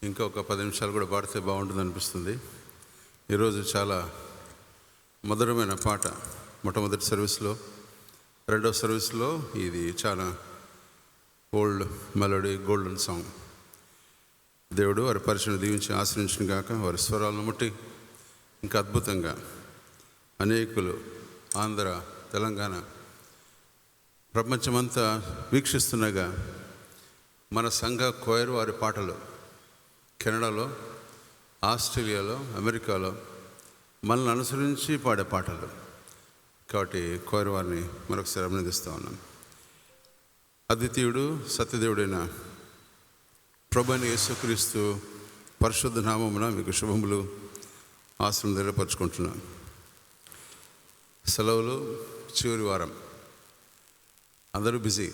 ఇంకా ఒక 10 నిమిషాలు కూడా పాడితే బాగుంటుంది అనిపిస్తుంది. ఈరోజు చాలా మధురమైన పాట. మొట్టమొదటి సర్వీస్లో, రెండవ సర్వీస్లో ఇది చాలా ఓల్డ్ మెలోడీ, గోల్డెన్ సాంగ్. దేవుడు వారి పరిచయం దీవించి ఆశ్రయించిన గాక. వారి స్వరాలను ముట్టి ఇంకా అద్భుతంగా అనేకులు ఆంధ్ర, తెలంగాణ, ప్రపంచమంతా వీక్షిస్తుండగా మన సంఘ కోయర్ వారి పాటలు కెనడాలో, ఆస్ట్రేలియాలో, అమెరికాలో మనల్ని అనుసరించి పాడే పాటలు. కాబట్టి కోయర్ వారిని మరొకసారి అభినందిస్తూ ఉన్నాను. అద్వితీయుడు, సత్యదేవుడైన ప్రభువైన యేసుక్రీస్తు పరిశుద్ధ నామమున మీకు శుభములు, ఆశీర్వాదం తెలియపరుచుకుంటున్నాను. సెలవులు, చివరి వారం, అందరూ బిజీ.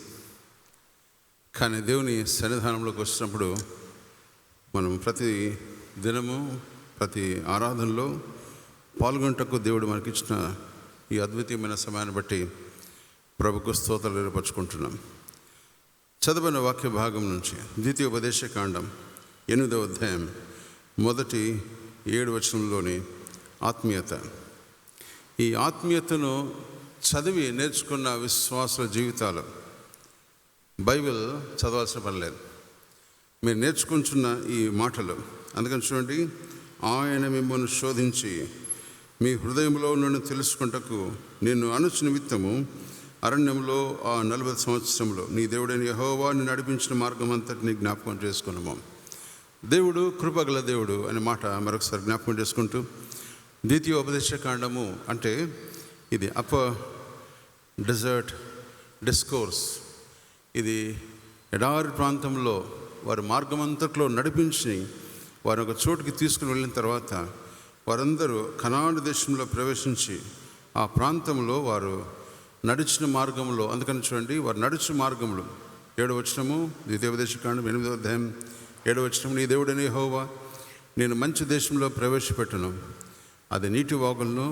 కానీ దేవుని సన్నిధానంలోకి వచ్చినప్పుడు మనం ప్రతి దినము, ప్రతి ఆరాధనలో పాల్గొంటకు దేవుడు మనకిచ్చిన ఈ అద్వితీయమైన సమయాన్ని బట్టి ప్రభుకు స్తోత్రాలు ఏర్పరచుకుంటున్నాం. చదవని వాక్య భాగం నుంచి ద్వితీయోపదేశకాండం 8వ అధ్యాయం మొదటి 7 వచనంలోని ఆత్మీయత. ఈ ఆత్మీయతను చదివి నేర్చుకున్న విశ్వాసుల జీవితాలు బైబిల్ చదవాల్సిన పని లేదు. మీరు నేర్చుకుంటున్న ఈ మాటలు. అందుకని చూడండి, ఆయన మిమ్మల్ని శోధించి మీ హృదయంలో నుండి తెలుసుకుంటకు నిన్ను అనుచు నిమిత్తము అరణ్యంలో ఆ 40 సంవత్సరంలో నీ దేవుడైన యెహోవా నిన్ను నడిపించిన మార్గం అంతటిని జ్ఞాపకం చేసుకున్నాము. దేవుడు కృపగల దేవుడు అనే మాట మరొకసారి జ్ఞాపకం చేసుకుంటూ, ద్వితీయోపదేశకాండము అంటే ఇది డెజర్ట్ డిస్కోర్స్. ఇది ఎడారి ప్రాంతంలో వారి మార్గమంతట్లో నడిపించి వారు ఒక చోటుకి తీసుకుని వెళ్ళిన తర్వాత వారందరూ కనాను దేశంలో ప్రవేశించి ఆ ప్రాంతంలో వారు నడిచిన మార్గంలో, అందుకని చూడండి, వారు నడిచిన మార్గంలో 7వ వచనము, ద్వితీయోపదేశకాండం 8వ అధ్యాయం 7వ వచనం, నీ దేవుడైన యెహోవా నేను మంచి దేశంలో ప్రవేశపెట్టను, అది నీటి వాగులను,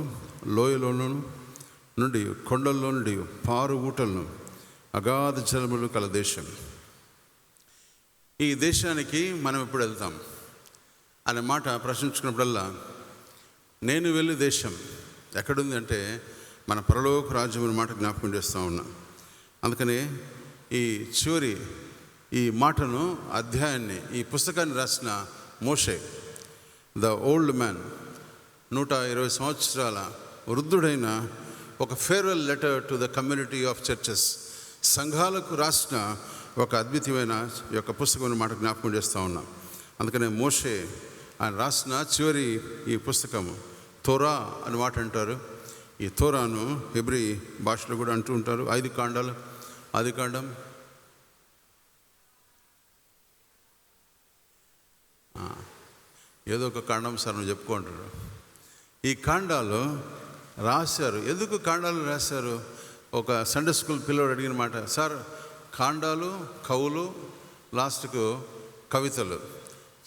లోయలోను నుండి, కొండల్లో నుండి పారు ఊటలను, అగాధ జలములు కల దేశం. ఈ దేశానికి మనం ఎప్పుడు వెళ్తాం అనే మాట ప్రశ్నించుకున్నప్పుడల్లా నేను వెళ్ళే దేశం ఎక్కడుంది అంటే మన పరలోక రాజ్యం అనే మాట జ్ఞాపకం చేస్తూ ఉన్నా. అందుకని ఈ చివరి ఈ మాటను, అధ్యాయాన్ని, ఈ పుస్తకాన్ని రాసిన మోషే, ద ఓల్డ్ మ్యాన్, 120 సంవత్సరాల వృద్ధుడైన ఒక farewell letter to the community of churches, సంఘాలకు రాసిన ఒక అద్భుతమైన యొక్క పుస్తకం మాట జ్ఞాపకం చేస్తూ ఉన్నాం. అందుకనే మోషే ఆయన రాసిన చివరి ఈ పుస్తకము తోరా అని మాట అంటారు. ఈ తోరాను హెబ్రీ భాషలో కూడా అంటూ ఉంటారు. 5 కాండాలు, ఆదికాండం, ఏదో ఒక కాండం సార్ నువ్వు చెప్పుకుంటారు. ఈ కాండాలు రాశారు. ఎందుకు కాండాలు రాశారు? ఒక సండే స్కూల్ పిల్లవాడు అడిగిన మాట, సార్ కాండాలు, కవులు, లాస్ట్కు కవితలు,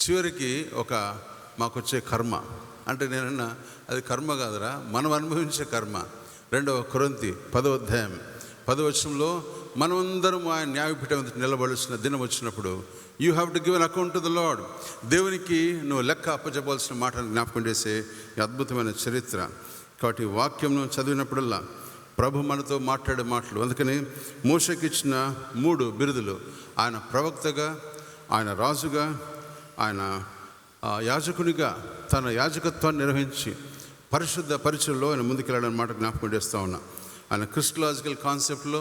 చివరికి ఒక మాకు వచ్చే కర్మ అంటే నేనన్నా అది కర్మ కాదురా, మనం అనుభవించే కర్మ. 2వ కొరింథీ 10వ అధ్యాయం 10వ వచనంలో మనమందరం ఆయన న్యాయపీఠం నిలబడాల్సిన దినం వచ్చినప్పుడు you have to give an account to the lord. దేవునికి నువ్వు లెక్క అప్పచెప్పాల్సిన మాటను జ్ఞాపకం చేసే అద్భుతమైన చరిత్ర. కాబట్టి వాక్యంను చదివినప్పుడల్లా ప్రభు మనతో మాట్లాడే మాటలు. అందుకని మోషేకి ఇచ్చిన 3 బిరుదులు, ఆయన ప్రవక్తగా, ఆయన రాజుగా, ఆయన యాజకునిగా తన యాజకత్వాన్ని నిర్వహించి పరిశుద్ధ పరిచయంలో ఆయన ముందుకెళ్ళాలని మాట జ్ఞాపకం చేస్తూ ఉన్నా. ఆయన క్రిస్టలాజికల్ కాన్సెప్ట్లో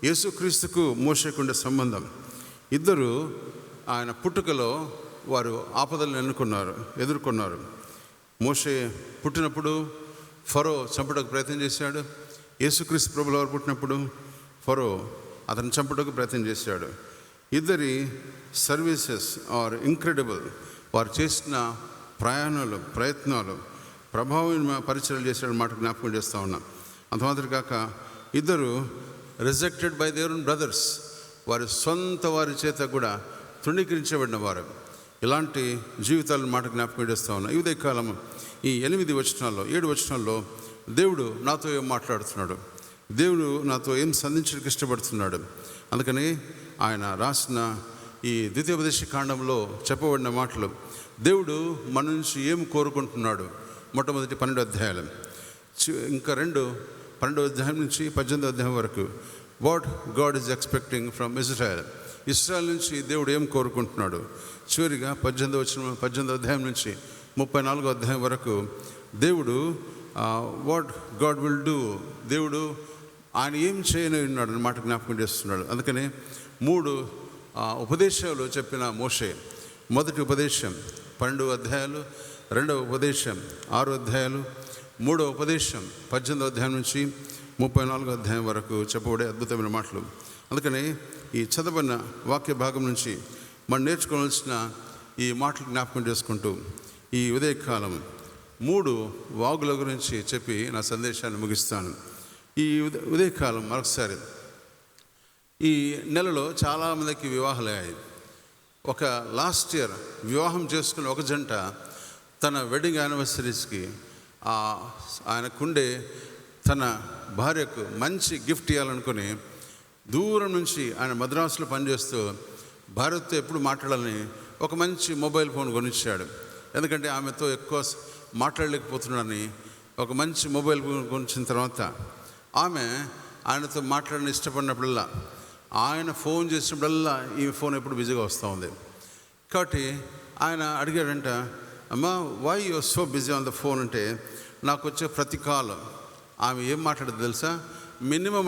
యేసుక్రీస్తుకు మోషేకు ఉండే సంబంధం. ఇద్దరు ఆయన పుట్టుకలో వారు ఆపదలను ఎదుర్కొన్నారు. మోషే పుట్టినప్పుడు ఫరో చంపడానికి ప్రయత్నం చేశాడు. యేసుక్రీస్తు ప్రభుల వారు పుట్టినప్పుడు ఫరో అతను చంపడానికి ప్రయత్నం చేశాడు. ఇద్దరి సర్వీసెస్ ఆర్ ఇంక్రెడిబుల్. వారు చేసిన ప్రయత్నాలు ప్రభావమైన పరిచయాలు చేసిన మాట జ్ఞాపకం చేస్తూ ఉన్నాం. అంతమాత్రం కాక ఇద్దరు rejected by their own brothers, వారి సొంత వారి చేత కూడా తృణీకరించబడిన వారు. ఇలాంటి జీవితాలను మాట జ్ఞాపకం చేస్తూ ఉన్నాం. ఇదే కాలం ఈ 8 వచనాల్లో, 7 వచనాల్లో దేవుడు నాతో ఏం మాట్లాడుతున్నాడు, దేవుడు నాతో ఏం సంధించడానికి ఇష్టపడుతున్నాడు. అందుకని ఆయన రాసిన ఈ ద్వితీయోపదేశ కాండంలో చెప్పబడిన మాటలు, దేవుడు మన నుంచి ఏం కోరుకుంటున్నాడు. మొట్టమొదటి 12 అధ్యాయాలు, ఇంకా 12 అధ్యాయం నుంచి 18 అధ్యాయం వరకు what God is expecting from Israel. Israel నుంచి దేవుడు ఏం కోరుకుంటున్నాడు. చివరిగా 18 అధ్యాయం నుంచి 34 అధ్యాయం వరకు దేవుడు వాట్ గాడ్ విల్ డూ, దేవుడు ఆయన ఏం చేయని ఉన్నాడు అన్నమాట జ్ఞాపకం చేస్తున్నాడు. అందుకని 3 ఉపదేశాలు చెప్పిన మోషే. మొదటి ఉపదేశం 12 అధ్యాయాలు, రెండవ ఉపదేశం 6 అధ్యాయాలు, మూడవ ఉపదేశం 18 అధ్యాయం నుంచి 34 అధ్యాయం వరకు చెప్పబడే అద్భుతమైన మాటలు. అందుకని ఈ చదవబడిన వాక్య భాగం నుంచి మనం నేర్చుకోవాల్సిన ఈ మాటలు జ్ఞాపకం చేసుకుంటూ ఈ ఉదయకాలం 3 వాగుల గురించి చెప్పి నా సందేశాన్ని ముగిస్తాను. ఈ ఉదయకాలం మరొకసారి, ఈ నెలలో చాలామందికి వివాహాలయ్యాయి. ఒక లాస్ట్ ఇయర్ వివాహం చేసుకున్న ఒక జంట తన వెడ్డింగ్ యానివర్సరీస్కి ఆయనకుండే తన భార్యకు మంచి గిఫ్ట్ ఇవ్వాలనుకుని దూరం నుంచి ఆయన మద్రాసులో పనిచేస్తూ భార్యతో ఎప్పుడు మాట్లాడాలని ఒక మంచి మొబైల్ ఫోన్ కొనిచ్చాడు. ఎందుకంటే ఆమెతో ఎక్కువ మాట్లాడలేకపోతున్నాడని ఒక మంచి మొబైల్ ఫోన్ కొనిచ్చిన తర్వాత ఆమె ఆయనతో మాట్లాడని ఇష్టపడినప్పుడల్లా, ఆయన ఫోన్ చేసినప్పుడల్లా ఈ ఫోన్ ఎప్పుడు బిజీగా వస్తూ ఉంది. కాబట్టి ఆయన అడిగాడంట, అమ్మా why you so busy on the phone అంటే, నాకు వచ్చే ప్రతి కాల్ ఆమె ఏం మాట్లాడుతుంది తెలుసా, మినిమం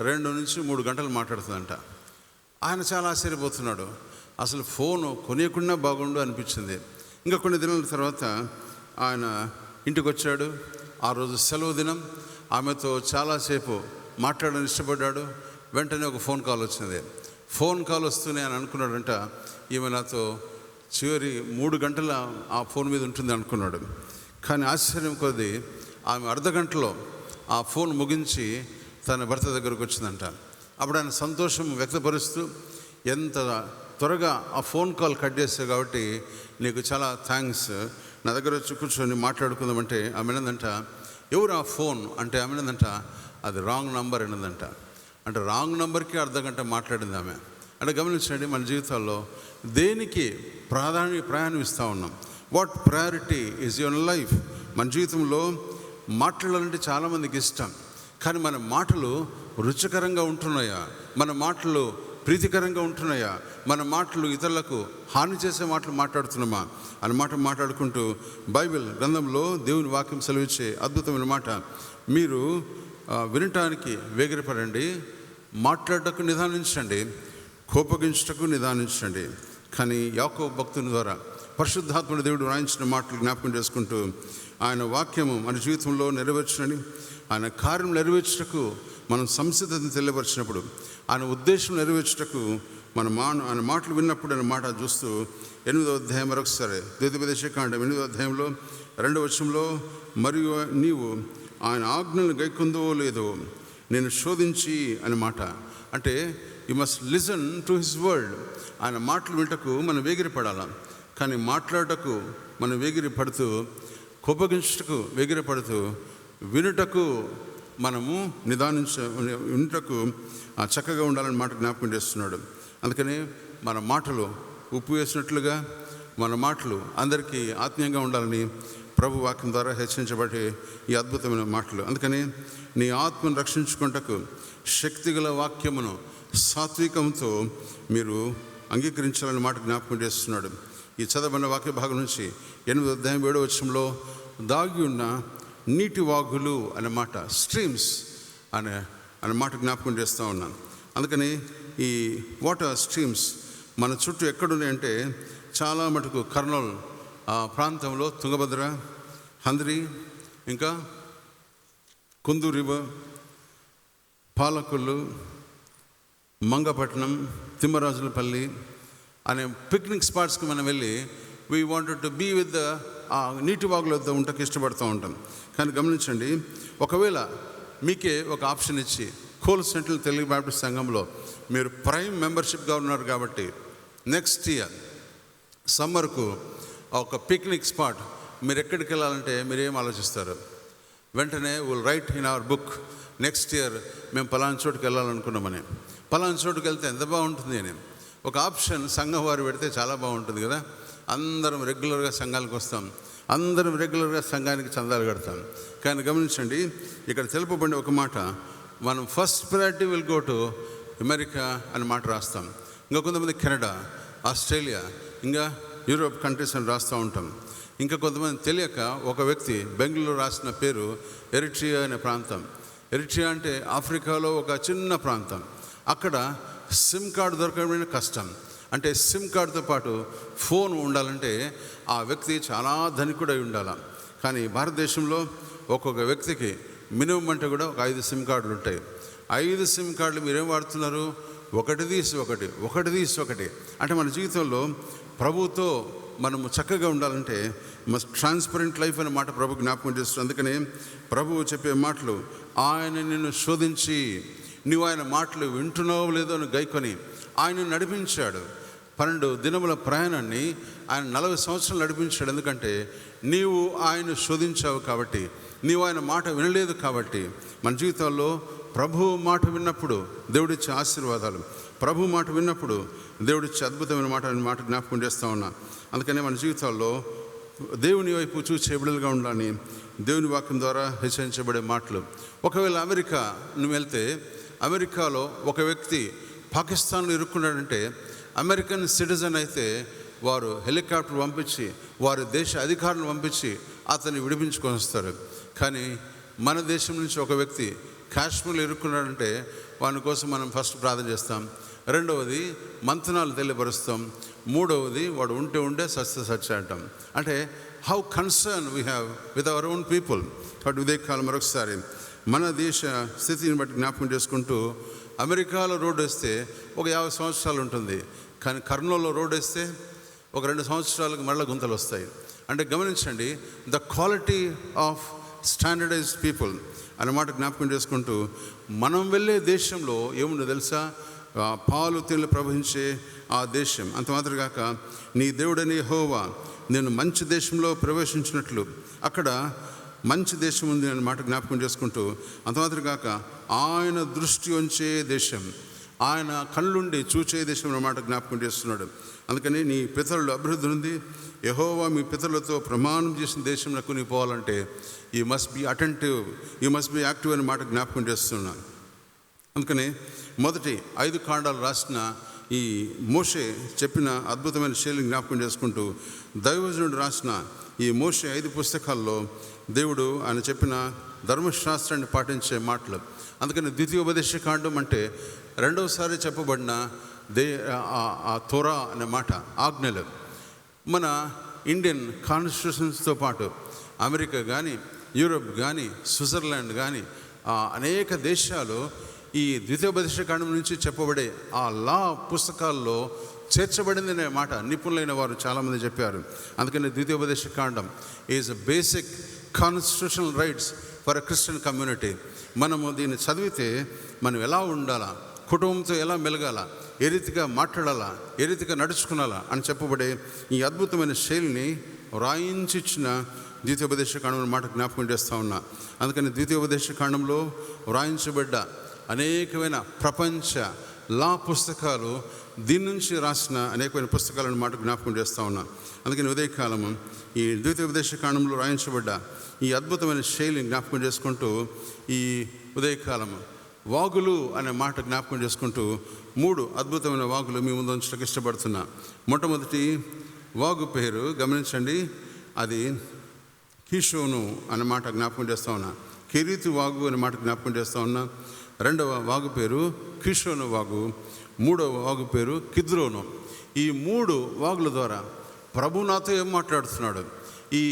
2 నుంచి 3 గంటలు మాట్లాడుతుందంట. ఆయన చాలా ఆశ్చర్యపోతున్నాడు. అసలు ఫోను కొనియకుండా బాగుండు అనిపించింది. ఇంకా కొన్ని దినాల తర్వాత ఆయన ఇంటికి వచ్చాడు. ఆ రోజు సెలవు దినం. ఆమెతో చాలాసేపు మాట్లాడని ఇష్టపడ్డాడు. వెంటనే ఒక ఫోన్ కాల్ వచ్చింది. ఫోన్ కాల్ వస్తూనే ఆయన అనుకున్నాడంట, ఈమె నాతో చివరి 3 గంటల ఆ ఫోన్ మీద ఉంటుంది అనుకున్నాడు. కానీ ఆశ్చర్యం కొద్దీ ఆమె అర్ధగంటలో ఆ ఫోన్ ముగించి తన భర్త దగ్గరకు వచ్చిందంట. అప్పుడు ఆయన సంతోషం వ్యక్తపరుస్తూ, ఎంత త్వరగా ఆ ఫోన్ కాల్ కట్ చేస్తావు కాబట్టి నీకు చాలా థ్యాంక్స్, నా దగ్గర వచ్చి కూర్చొని మాట్లాడుకుందామంటే ఆమె ఏందంట, ఎవరు ఆ ఫోన్ అంటే ఆమె ఏందంట, అది రాంగ్ నంబర్ అనేదంట. అంటే రాంగ్ నెంబర్కి అర్ధగంట మాట్లాడింది ఆమె. అంటే గమనించండి, మన జీవితాల్లో దేనికి ప్రయాణం ఇస్తూ ఉన్నాం. What priority is your life. మన జీవితంలో మాట్లాడాలంటే చాలామందికి ఇష్టం. కానీ మన మాటలు రుచికరంగా ఉంటున్నాయా, మన మాటలు ప్రీతికరంగా ఉంటున్నాయా, మన మాటలు ఇతరులకు హాని చేసే మాటలు మాట్లాడుతున్నామా అనే మాట మాట్లాడుకుంటూ బైబిల్ గ్రంథంలో దేవుని వాక్యం సెలవిచ్చే అద్భుతమైన మాట, మీరు వినటానికి వేగిరపడండి, మాట్లాడటకు నిదానించండి, కోపగించటకు నిదానించండి. కానీ యాకోబు భక్తుని ద్వారా పరిశుద్ధాత్ముడు దేవుడు రాయించిన మాటలు జ్ఞాపకం చేసుకుంటూ ఆయన వాక్యము మన జీవితంలో నెరవేర్చని, ఆయన కార్యం నెరవేర్చటకు మనం సంసిద్ధతను తెలియపరిచినప్పుడు, ఆయన ఉద్దేశం నెరవేర్చటకు ఆయన మాటలు విన్నప్పుడు అనే మాట చూస్తూ 8వ అధ్యాయం మరొకసారి ద్వితీయోపదేశకాండం 8వ అధ్యాయంలో 2వ వచనంలో, మరియు నీవు ఆయన ఆజ్ఞలను గైకొందో లేదో నేను శోధించి అనే మాట. అంటే you must listen to his word. ఆయన మాటలు వింటకు మనం వేగిరి పడాలి. కానీ మాట్లాడటకు మనం వేగిరి పడుతూ, కోపగించుటకు వేగిరి పడుతూ, వినుటకు మనము వినుటకు చక్కగా ఉండాలని మాట జ్ఞాపకం చేస్తున్నాడు. అందుకని మన మాటలు ఉప్పు వేసినట్లుగా, మన మాటలు అందరికీ ఆత్మీయంగా ఉండాలని ప్రభు వాక్యం ద్వారా హెచ్చరించబడే ఈ అద్భుతమైన మాటలు. అందుకని నీ ఆత్మను రక్షించుకుంటకు శక్తిగల వాక్యమును సాత్వికంతో మీరు అంగీకరించాలని మాట జ్ఞాపకం చేస్తున్నాడు. ఈ చదవబడిన వాక్య భాగం నుంచి 8వ అధ్యాయం 7వ వచనంలో దాగి ఉన్న నీటి వాగులు అనే మాట, స్ట్రీమ్స్ అనే మాట జ్ఞాపకం చేస్తూ ఉన్నాను. అందుకని ఈ వాటర్ స్ట్రీమ్స్ మన చుట్టూ ఎక్కడున్నాయంటే చాలా మటుకు కర్నూలు ప్రాంతంలో తుంగభద్ర, హంద్రి, ఇంకా కుందూరు రివర్, పాలకొల్లు, మంగపట్నం, తిమ్మరాజులపల్లి అనే పిక్నిక్ స్పాట్స్కి మనం వెళ్ళి we wanted to be with the నీటి వాగుల వద్ద ఉండకి ఇష్టపడుతూ ఉంటాం. కానీ గమనించండి, ఒకవేళ మీకే ఒక ఆప్షన్ ఇచ్చి కోల్ సెంట్రల్ తెలుగు బాప్టిస్ట్ సంఘంలో మీరు ప్రైమ్ మెంబర్షిప్గా ఉన్నారు కాబట్టి నెక్స్ట్ ఇయర్ సమ్మర్కు ఒక పిక్నిక్ స్పాట్ మీరు ఎక్కడికి వెళ్ళాలంటే మీరు ఏం ఆలోచిస్తారు? వెంటనే will write in our book next year మేము పలానా చోటుకి వెళ్ళాలనుకున్నామని. పలానా చోటుకి వెళ్తే ఎంత బాగుంటుంది అని. ఒక ఆప్షన్ సంఘం వారు పెడితే చాలా బాగుంటుంది కదా. అందరం రెగ్యులర్గా సంఘాలకు వస్తాం, అందరం రెగ్యులర్గా సంఘానికి చందాలు కడతాం. కానీ గమనించండి, ఇక్కడ తెలుపబడిన ఒక మాట, మనం first priority will go to America అని మాట రాస్తాం. ఇంకా కొంతమంది కెనడా, ఆస్ట్రేలియా, ఇంకా యూరోప్ కంట్రీస్ అని రాస్తూ ఉంటాం. ఇంకా కొంతమంది తెలియక ఒక వ్యక్తి బెంగళూరు రాసిన పేరు ఎరిట్రియా అనే ప్రాంతం. ఎరిట్రియా అంటే ఆఫ్రికాలో ఒక చిన్న ప్రాంతం. అక్కడ సిమ్ కార్డు దొరకడం కష్టం. అంటే సిమ్ కార్డుతో పాటు ఫోన్ ఉండాలంటే ఆ వ్యక్తి చాలా ధనికుడై ఉండాలి. కానీ భారతదేశంలో ఒక్కొక్క వ్యక్తికి మినిమం అంటే కూడా ఒక 5 సిమ్ కార్డులు ఉంటాయి. 5 సిమ్ కార్డులు మీరేం వాడుతున్నారు? ఒకటి తీసి ఒకటి. అంటే మన జీవితంలో ప్రభుతో మనము చక్కగా ఉండాలంటే మస్ట్ ట్రాన్స్పరెంట్ లైఫ్ అనే మాట ప్రభు జ్ఞాపకం చేస్తుంది. అందుకనే ప్రభువు చెప్పే మాటలు, ఆయన నిన్ను శోధించి నువ్వు ఆయన మాటలు వింటున్నావో లేదో అని గైకొని ఆయన నడిపించాడు. 12 దినముల ప్రయాణాన్ని ఆయన 40 సంవత్సరాలు నడిపించాడు. ఎందుకంటే నీవు ఆయన శోధించావు కాబట్టి, నీవు ఆయన మాట వినలేదు కాబట్టి. మన జీవితాల్లో ప్రభు మాట విన్నప్పుడు దేవుడిచ్చే ఆశీర్వాదాలు, ప్రభు మాట విన్నప్పుడు దేవుడిచ్చే అద్భుతమైన మాట జ్ఞాపకం చేస్తూ ఉన్నా. అందుకనే మన జీవితాల్లో దేవుని వైపు చూసే బిడ్డలుగా ఉండాలని దేవుని వాక్యం ద్వారా హెచ్చరించబడే మాటలు. ఒకవేళ అమెరికా నువ్వు వెళ్తే, అమెరికాలో ఒక వ్యక్తి పాకిస్తాన్లో ఇరుక్కున్నాడంటే అమెరికన్ సిటిజన్ అయితే వారు హెలికాప్టర్ పంపించి, వారి దేశ అధికారులను పంపించి అతన్ని విడిపించుకొని వస్తారు. కానీ మన దేశం నుంచి ఒక వ్యక్తి కాశ్మీర్లో ఇరుక్కున్నాడంటే వాని కోసం మనం ఫస్ట్ ప్రార్థన చేస్తాం. రెండవది మంతనాలు తెలియపరుస్తాం. మూడవది వాడు ఉంటే సత్య అంటాం. అంటే how concern we have with our own people. కాబట్టి ఉదయకాలం మరొకసారి మన దేశ స్థితిని బట్టి జ్ఞాపకం చేసుకుంటూ, అమెరికాలో రోడ్డు వేస్తే ఒక 50 సంవత్సరాలు ఉంటుంది. కానీ కర్నూలులో రోడ్డు వేస్తే ఒక 2 సంవత్సరాలకు మళ్ళీ గుంతలు వస్తాయి. అంటే గమనించండి, the quality of standardised people అన్నమాట జ్ఞాపకం చేసుకుంటూ, మనం వెళ్ళే దేశంలో ఏముందో తెలుసా? పాలు తేనెలు ప్రవహించే ఆ దేశం. అంత మాత్రం కాక నీ దేవుడని యెహోవా నేను మంచి దేశంలో ప్రవేశించినట్లు అక్కడ మంచి దేశం ఉంది అనే మాట జ్ఞాపకం చేసుకుంటూ, అంత మాత్రం కాక ఆయన దృష్టి ఉంచే దేశం, ఆయన కళ్ళుండి చూచే దేశం అన్నమాట జ్ఞాపకం చేస్తున్నాడు. అందుకని నీ పితరులు అభివృద్ధి ఉంది, యెహోవా మీ పితరులతో ప్రమాణం చేసిన దేశంలోకి నీ పోవాలంటే you must be attentive, you must be active అనే మాట జ్ఞాపకం చేస్తున్నాను. అందుకని మొదటి 5 కాండాలు రాసిన ఈ మోషే చెప్పిన అద్భుతమైన శైలిని జ్ఞాపకం చేసుకుంటూ, దైవజనుడు రాసిన ఈ మోషే 5 పుస్తకాల్లో దేవుడు ఆయన చెప్పిన ధర్మశాస్త్రాన్ని పాటించే మాటలు. అందుకని ద్వితీయోపదేశ కాండం అంటే రెండవసారి చెప్పబడిన ఆ తోరా అనే మాట, ఆజ్ఞలు. మన ఇండియన్ కాన్స్టిట్యూషన్స్తో పాటు అమెరికా కానీ, యూరోప్ కానీ, స్విట్జర్లాండ్ కానీ అనేక దేశాలు ఈ ద్వితీయోపదేశ కాండం నుంచి చెప్పబడే ఆ లా పుస్తకాల్లో చేర్చబడింది అనే మాట నిపుణులైన వారు చాలామంది చెప్పారు. అందుకని ద్వితీయోపదేశ కాండం is a basic constitutional rights for a Christian community. మనము దీన్ని చదివితే మనం ఎలా ఉండాలా, కుటుంబంతో ఎలా మెలగాల, ఏ రీతిగా మాట్లాడాలా, ఏ రీతిగా నడుచుకునాలా అని చెప్పబడే ఈ అద్భుతమైన శైలిని వ్రాయించిన ద్వితీయోపదేశ కాండం మాట జ్ఞాపకం చేస్తూ ఉన్నా. అందుకని ద్వితీయోపదేశ కాండంలో వ్రాయించబడ్డ అనేకమైన ప్రపంచ లా పుస్తకాలు, దీని నుంచి రాసిన అనేకమైన పుస్తకాలను మాట జ్ఞాపకం చేస్తూ ఉన్నా. అందుకని ఉదయకాలము ఈ ద్వితీయోపదేశ కాండంలో రాయించబడ్డ ఈ అద్భుతమైన శైలిని జ్ఞాపకం చేసుకుంటూ, ఈ ఉదయకాలము వాగులు అనే మాట జ్ఞాపకం చేసుకుంటూ 3 అద్భుతమైన వాగులు మీ ముందు ఉంచడానికి ఇష్టపడుతున్నా. మొట్టమొదటి వాగు పేరు గమనించండి, అది కీషోను అనే మాట జ్ఞాపకం చేస్తూ ఉన్నా. కెరీతు వాగు అనే మాట జ్ఞాపకం చేస్తూ ఉన్నా. రెండవ వాగు పేరు కీషోను వాగు. మూడవ వాగు పేరు కిద్రోను. ఈ 3 వాగుల ద్వారా ప్రభు నాతో ఏం మాట్లాడుతున్నాడు, ఈ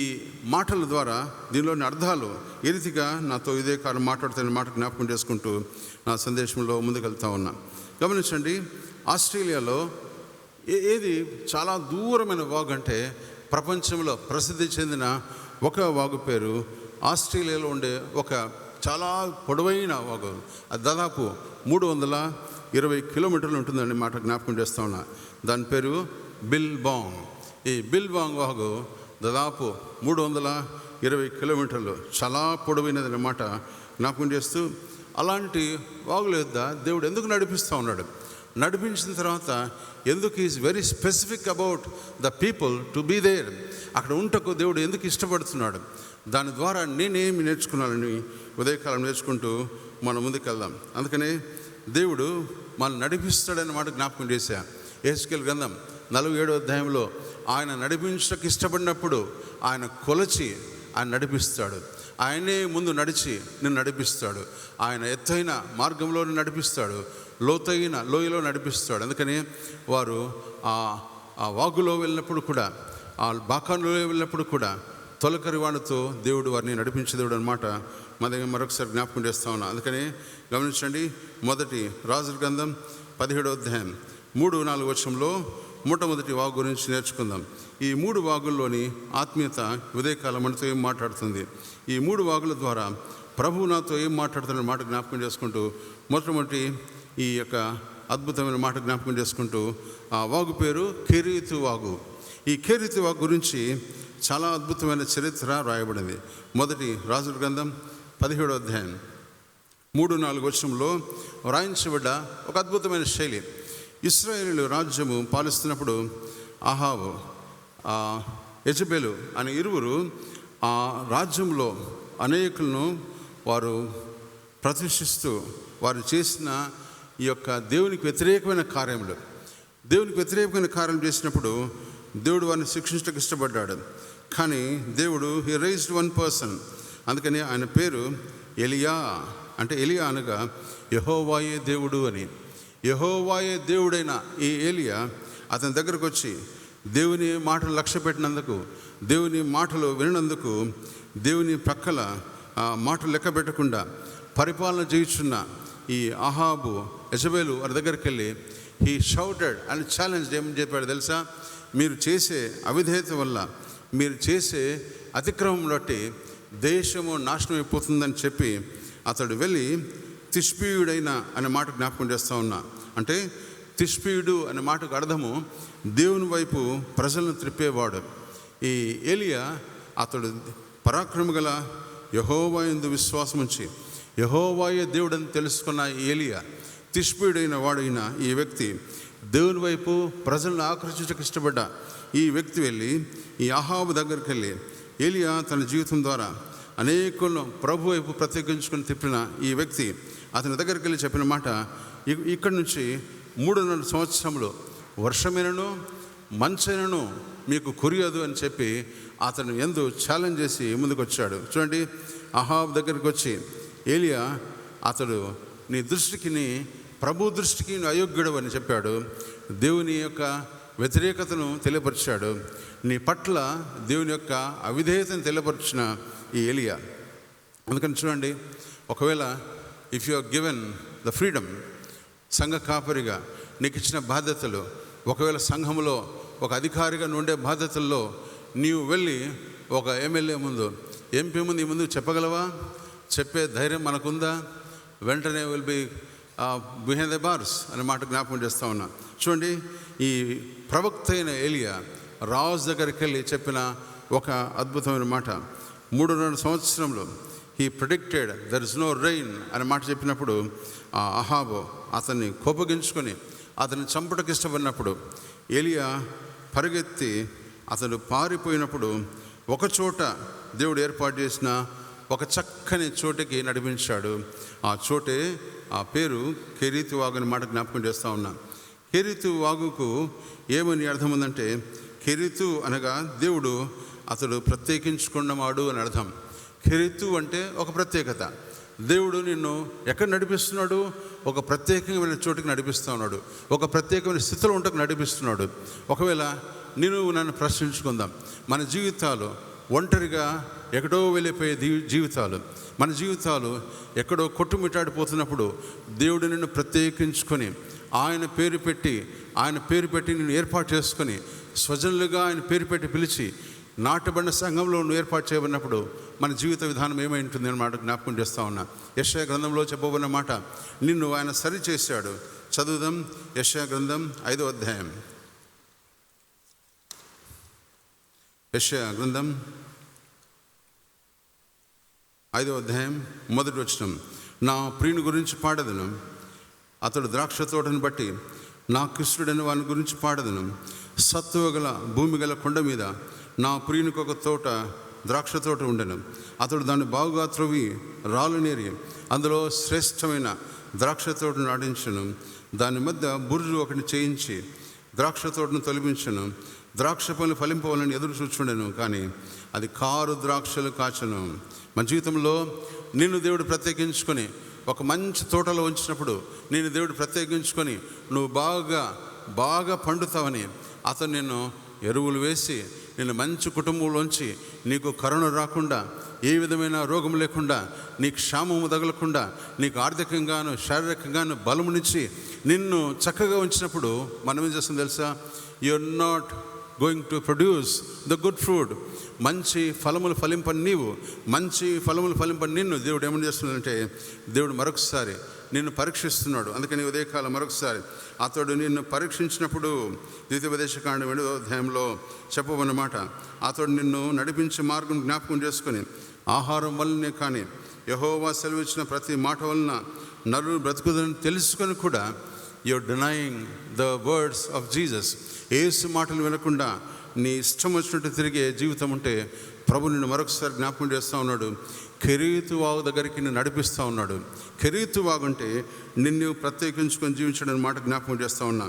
మాటల ద్వారా దీనిలోని అర్థాలు ఏ రీతిగా నాతో ఇదే కాలం మాట్లాడుతున్న మాట జ్ఞాపకం చేసుకుంటూ నా సందేశంలో ముందుకెళ్తా ఉన్నా. గమనించండి, ఆస్ట్రేలియాలో ఏది చాలా దూరమైన వాగు అంటే ప్రపంచంలో ప్రసిద్ధి చెందిన ఒక వాగు పేరు, ఆస్ట్రేలియాలో ఉండే ఒక చాలా పొడవైన వాగు, అది దాదాపు 320 కిలోమీటర్లు ఉంటుందని మాట జ్ఞాపకం చేస్తూ ఉన్నా. దాని పేరు బిల్బాంగ్. ఈ బిల్బాంగ్ వాగు దాదాపు 320 కిలోమీటర్లు, చాలా పొడవైనది మాట జ్ఞాపకం చేస్తూ, అలాంటి వాగుల యొద్ద దేవుడు ఎందుకు నడిపిస్తూ ఉన్నాడు? నడిపించిన తర్వాత ఎందుకు is very specific about the people to be there, అక్కడ ఉంటకు దేవుడు ఎందుకు ఇష్టపడుతున్నాడు, దాని ద్వారా నేనేమి నేర్చుకున్నానని ఉదయకాలం నేర్చుకుంటూ మనం ముందుకెళ్దాం. అందుకని దేవుడు మనం నడిపిస్తాడన్న మాట జ్ఞాపకం చేశా. యెహెజ్కేలు గ్రంథం 47వ అధ్యాయంలో ఆయన నడిపించడానికి ఇష్టపడినప్పుడు ఆయన కొలచి ఆయన నడిపిస్తాడు. ఆయనే ముందు నడిచి నిన్ను నడిపిస్తాడు. ఆయన ఎత్తైన మార్గంలో నడిపిస్తాడు, లోతైన లోయలో నడిపిస్తాడు. అందుకని వారు ఆ వాగులో వెళ్ళినప్పుడు కూడా, ఆ బాకానులో వెళ్ళినప్పుడు కూడా తొలకరి వాడితో దేవుడు వారిని నడిపించే దేవుడు అనమాట. మరొకసారి జ్ఞాపకం చేస్తా ఉన్నా. అందుకని గమనించండి, మొదటి రాజుల గ్రంథం 17వ అధ్యాయం 3-4 వచనంలో మొట్టమొదటి వాగు గురించి నేర్చుకుందాం. ఈ 3 వాగుల్లోని ఆత్మీయత ఉదయకాలం మనతో ఏం మాట్లాడుతుంది, ఈ 3 వాగుల ద్వారా ప్రభువు నాతో ఏం మాట్లాడుతున్న మాట జ్ఞాపకం చేసుకుంటూ, మొట్టమొదటి ఈ యొక్క అద్భుతమైన మాట జ్ఞాపకం చేసుకుంటూ, ఆ వాగు పేరు కెరీతు వాగు. ఈ కెరీతు వాగు గురించి చాలా అద్భుతమైన చరిత్ర రాయబడింది. మొదటి రాజుల గ్రంథం 17వ అధ్యాయం 3-4 వచనంలో వ్రాయించబడ్డ ఒక అద్భుతమైన శైలి. ఇశ్రాయేలు రాజ్యము పాలిస్తున్నప్పుడు అహాబు, యెజబెలు అనే ఇరువురు ఆ రాజ్యంలో అనేకులను వారు ప్రతిష్ఠిస్తూ వారు చేసిన ఈ యొక్క దేవునికి వ్యతిరేకమైన కార్యములు, దేవునికి వ్యతిరేకమైన కార్యం చేసినప్పుడు దేవుడు వారిని శిక్షించడానికి ఇష్టపడ్డాడు. కానీ దేవుడు హీ రైజ్డ్ వన్ పర్సన్. అందుకని ఆయన పేరు ఎలియా. అంటే ఎలియా అనగా యెహోవాయే దేవుడు అని. యెహోవాయే దేవుడైన ఈ ఎలియా అతని దగ్గరకు వచ్చి దేవుని మాటలు లక్ష్య పెట్టినందుకు, దేవుని మాటలు వినినందుకు, దేవుని ప్రక్కల మాటలు లెక్క పెట్టకుండా పరిపాలన చేయుచున్న ఈ అహాబు, యెజబెలు వారి దగ్గరికి వెళ్ళి హీ షౌటెడ్ అండ్ ఛాలెంజ్. ఏమని చెప్పాడు తెలుసా? మీరు చేసే అవిధేయత వల్ల, మీరు చేసే అతిక్రమం బట్టి దేశము నాశనం అయిపోతుందని చెప్పి అతడు వెళ్ళి తిష్బీయుడైన అనే మాట జ్ఞాపకం చేస్తూ ఉన్నా. అంటే తిష్బీయుడు అనే మాటకు అర్థము దేవుని వైపు ప్రజలను త్రిప్పేవాడు. ఈ ఎలియా అతడు పరాక్రమ గల యెహోవా యందు విశ్వాసం ఉంచి యెహోవాయే దేవుడని తెలుసుకున్న ఎలియా, తిష్బీయుడైన వాడైన ఈ వ్యక్తి, దేవుని వైపు ప్రజలను ఆకర్షించక ఇష్టపడ్డ ఈ వ్యక్తి వెళ్ళి ఈ అహాబు దగ్గరికి వెళ్ళి ఎలియా తన జీవితం ద్వారా అనేకులను ప్రభు వైపు ప్రత్యేకించుకొని తిప్పిన ఈ వ్యక్తి అతని దగ్గరికి వెళ్ళి చెప్పిన మాట, ఇక్కడి నుంచి 3.5 సంవత్సరంలో వర్షమైనను మంచైనను మీకు కురియదు అని చెప్పి అతను ఎందు ఛాలెంజ్ చేసి ముందుకు వచ్చాడు. చూడండి, అహాబ్ దగ్గరికి వచ్చి ఏలియా అతడు నీ దృష్టికి, నీ ప్రభు దృష్టికి నువ్వు అయోగ్యుడు అని చెప్పాడు. దేవుని యొక్క వ్యతిరేకతను తెలియపరిచాడు. నీ పట్ల దేవుని యొక్క అవిధేయతను తెలియపరిచిన ఈ ఎలియా. అందుకని చూడండి, ఒకవేళ if you are given the freedom, సంఘ కాపరిగా నీకు ఇచ్చిన బాధ్యతలు, ఒకవేళ సంఘంలో ఒక అధికారిగా ఉండే బాధ్యతల్లో నీవు వెళ్ళి ఒక ఎమ్మెల్యే ముందు, ఎంపీ ముందు, ఈ ముందు చెప్పగలవా? చెప్పే ధైర్యం మనకుందా? వెంటనే will be behind the bars అనే మాట జ్ఞాపకం చేస్తూ ఉన్నా. చూడండి, ఈ ప్రవక్త అయిన ఎలియా రాజు దగ్గరికి వెళ్ళి చెప్పిన ఒక అద్భుతమైన మాట, 3.5 సంవత్సరంలో he predicted there is no rain అనే మాట చెప్పినప్పుడు ఆ అహాబు అతన్ని కోపగించుకొని అతన్ని చంపడానికి ఇష్టపడినప్పుడు ఎలియా పరిగెత్తి అతడు పారిపోయినప్పుడు ఒక చోట దేవుడు ఏర్పాటు చేసిన ఒక చక్కని చోటుకి నడిపించాడు. ఆ చోటే, ఆ పేరు కెరీతు వాగు అని మాట జ్ఞాపకం చేస్తూ ఉన్నా. కెరీతు వాగుకు ఏమని అర్థం ఉందంటే, కెరీతు అనగా దేవుడు అతడు ప్రత్యేకించుకున్నవాడు అని అర్థం. కెరీతు అంటే ఒక ప్రత్యేకత. దేవుడు నిన్ను ఎక్కడ నడిపిస్తున్నాడు? ఒక ప్రత్యేకమైన చోటుకి నడిపిస్తూ ఉన్నాడు, ఒక ప్రత్యేకమైన స్థితిలో ఉంటకు నడిపిస్తున్నాడు. ఒకవేళ నన్ను ప్రశ్నించుకుందాం, మన జీవితాలు ఒంటరిగా ఎక్కడో వెళ్ళిపోయే జీవితాలు, మన జీవితాలు ఎక్కడో కొట్టుమిట్టాడిపోతున్నప్పుడు దేవుడు నిన్ను ప్రత్యేకించుకొని ఆయన పేరు పెట్టి నిన్ను ఏర్పాటు చేసుకొని స్వజనులుగా ఆయన పేరు పెట్టి పిలిచి నాటబడిన సంఘంలో నువ్వు ఏర్పాటు చేయబడినప్పుడు మన జీవిత విధానం ఏమై ఉంటుంది అన్నమాట జ్ఞాపకం చేస్తూ ఉన్నా. యెషయా గ్రంథంలో చెప్పబడిన మాట, నిన్ను ఆయన సరి చేశాడు. చదువుదాం, యెషయా గ్రంథం 5వ అధ్యాయం. యెషయా గ్రంథం 5వ అధ్యాయం 1వ వచనం. నా ప్రియుని గురించి పాడదను, అతడు ద్రాక్ష తోటను బట్టి నా కృష్ణుడని వాని గురించి పాడదను. సత్తువ గల భూమి గల కొండ మీద నా ప్రియునికి ఒక తోట, ద్రాక్ష తోట ఉండెను. అతడు దాన్ని బాగుగా త్రవ్వి రాళ్ళునేరి అందులో శ్రేష్టమైన ద్రాక్ష తోటను నాటించను. దాని మధ్య బుర్జు ఒకటి చేయించి ద్రాక్ష తోటను తొలగించను. ద్రాక్ష పనులు ఫలింపవాలని ఎదురు చూచుండెను, కానీ అది కారు ద్రాక్షలు కాచను. మన జీవితంలో నిన్ను దేవుడు ప్రత్యేకించుకొని ఒక మంచి తోటలో ఉంచినప్పుడు, నేను దేవుడు ప్రత్యేకించుకొని నువ్వు బాగా పండుతావని అతను నిన్ను ఎరువులు వేసి నేను మంచి కుటుంబంలోంచి నీకు కరోనా రాకుండా, ఏ విధమైన రోగం లేకుండా, నీకు క్షామము తగలకుండా, నీకు ఆర్థికంగాను శారీరకంగాను బలమునిచ్చి నిన్ను చక్కగా ఉంచినప్పుడు మనం ఏం చేస్తాం తెలుసా? you're not going to produce the good fruit. మంచి ఫలములు ఫలింపని నీవు, మంచి ఫలములు ఫలింపని నిన్ను దేవుడు ఏమని చేస్తున్నాడంటే, దేవుడు మరొకసారి నిన్ను పరీక్షిస్తున్నాడు. అందుకని ఉదయకాలం మరొకసారి అతడు నిన్ను పరీక్షించినప్పుడు, ద్వితీయోపదేశకాండం 8వ అధ్యాయంలో చెప్పమన్నమాట, అతడు నిన్ను నడిపించే మార్గం జ్ఞాపకం చేసుకొని ఆహారం వల్లనే కానీ యెహోవా సెలవిచ్చిన ప్రతి మాట వలన నరులు బ్రతుకుదని తెలుసుకొని కూడా you're denying the words of Jesus. యేసు మాటలు వినకుండా నీ ఇష్టం వచ్చినట్టు తిరిగే జీవితం ఉంటే ప్రభు నిన్ను మరొకసారి జ్ఞాపకం చేస్తూ ఉన్నాడు. కెరీతు వాగు దగ్గరికి నిన్ను నడిపిస్తూ ఉన్నాడు. కెరీతు వాగు అంటే నిన్ను ప్రత్యేకించుకొని జీవించడం మాట జ్ఞాపకం చేస్తూ ఉన్నా.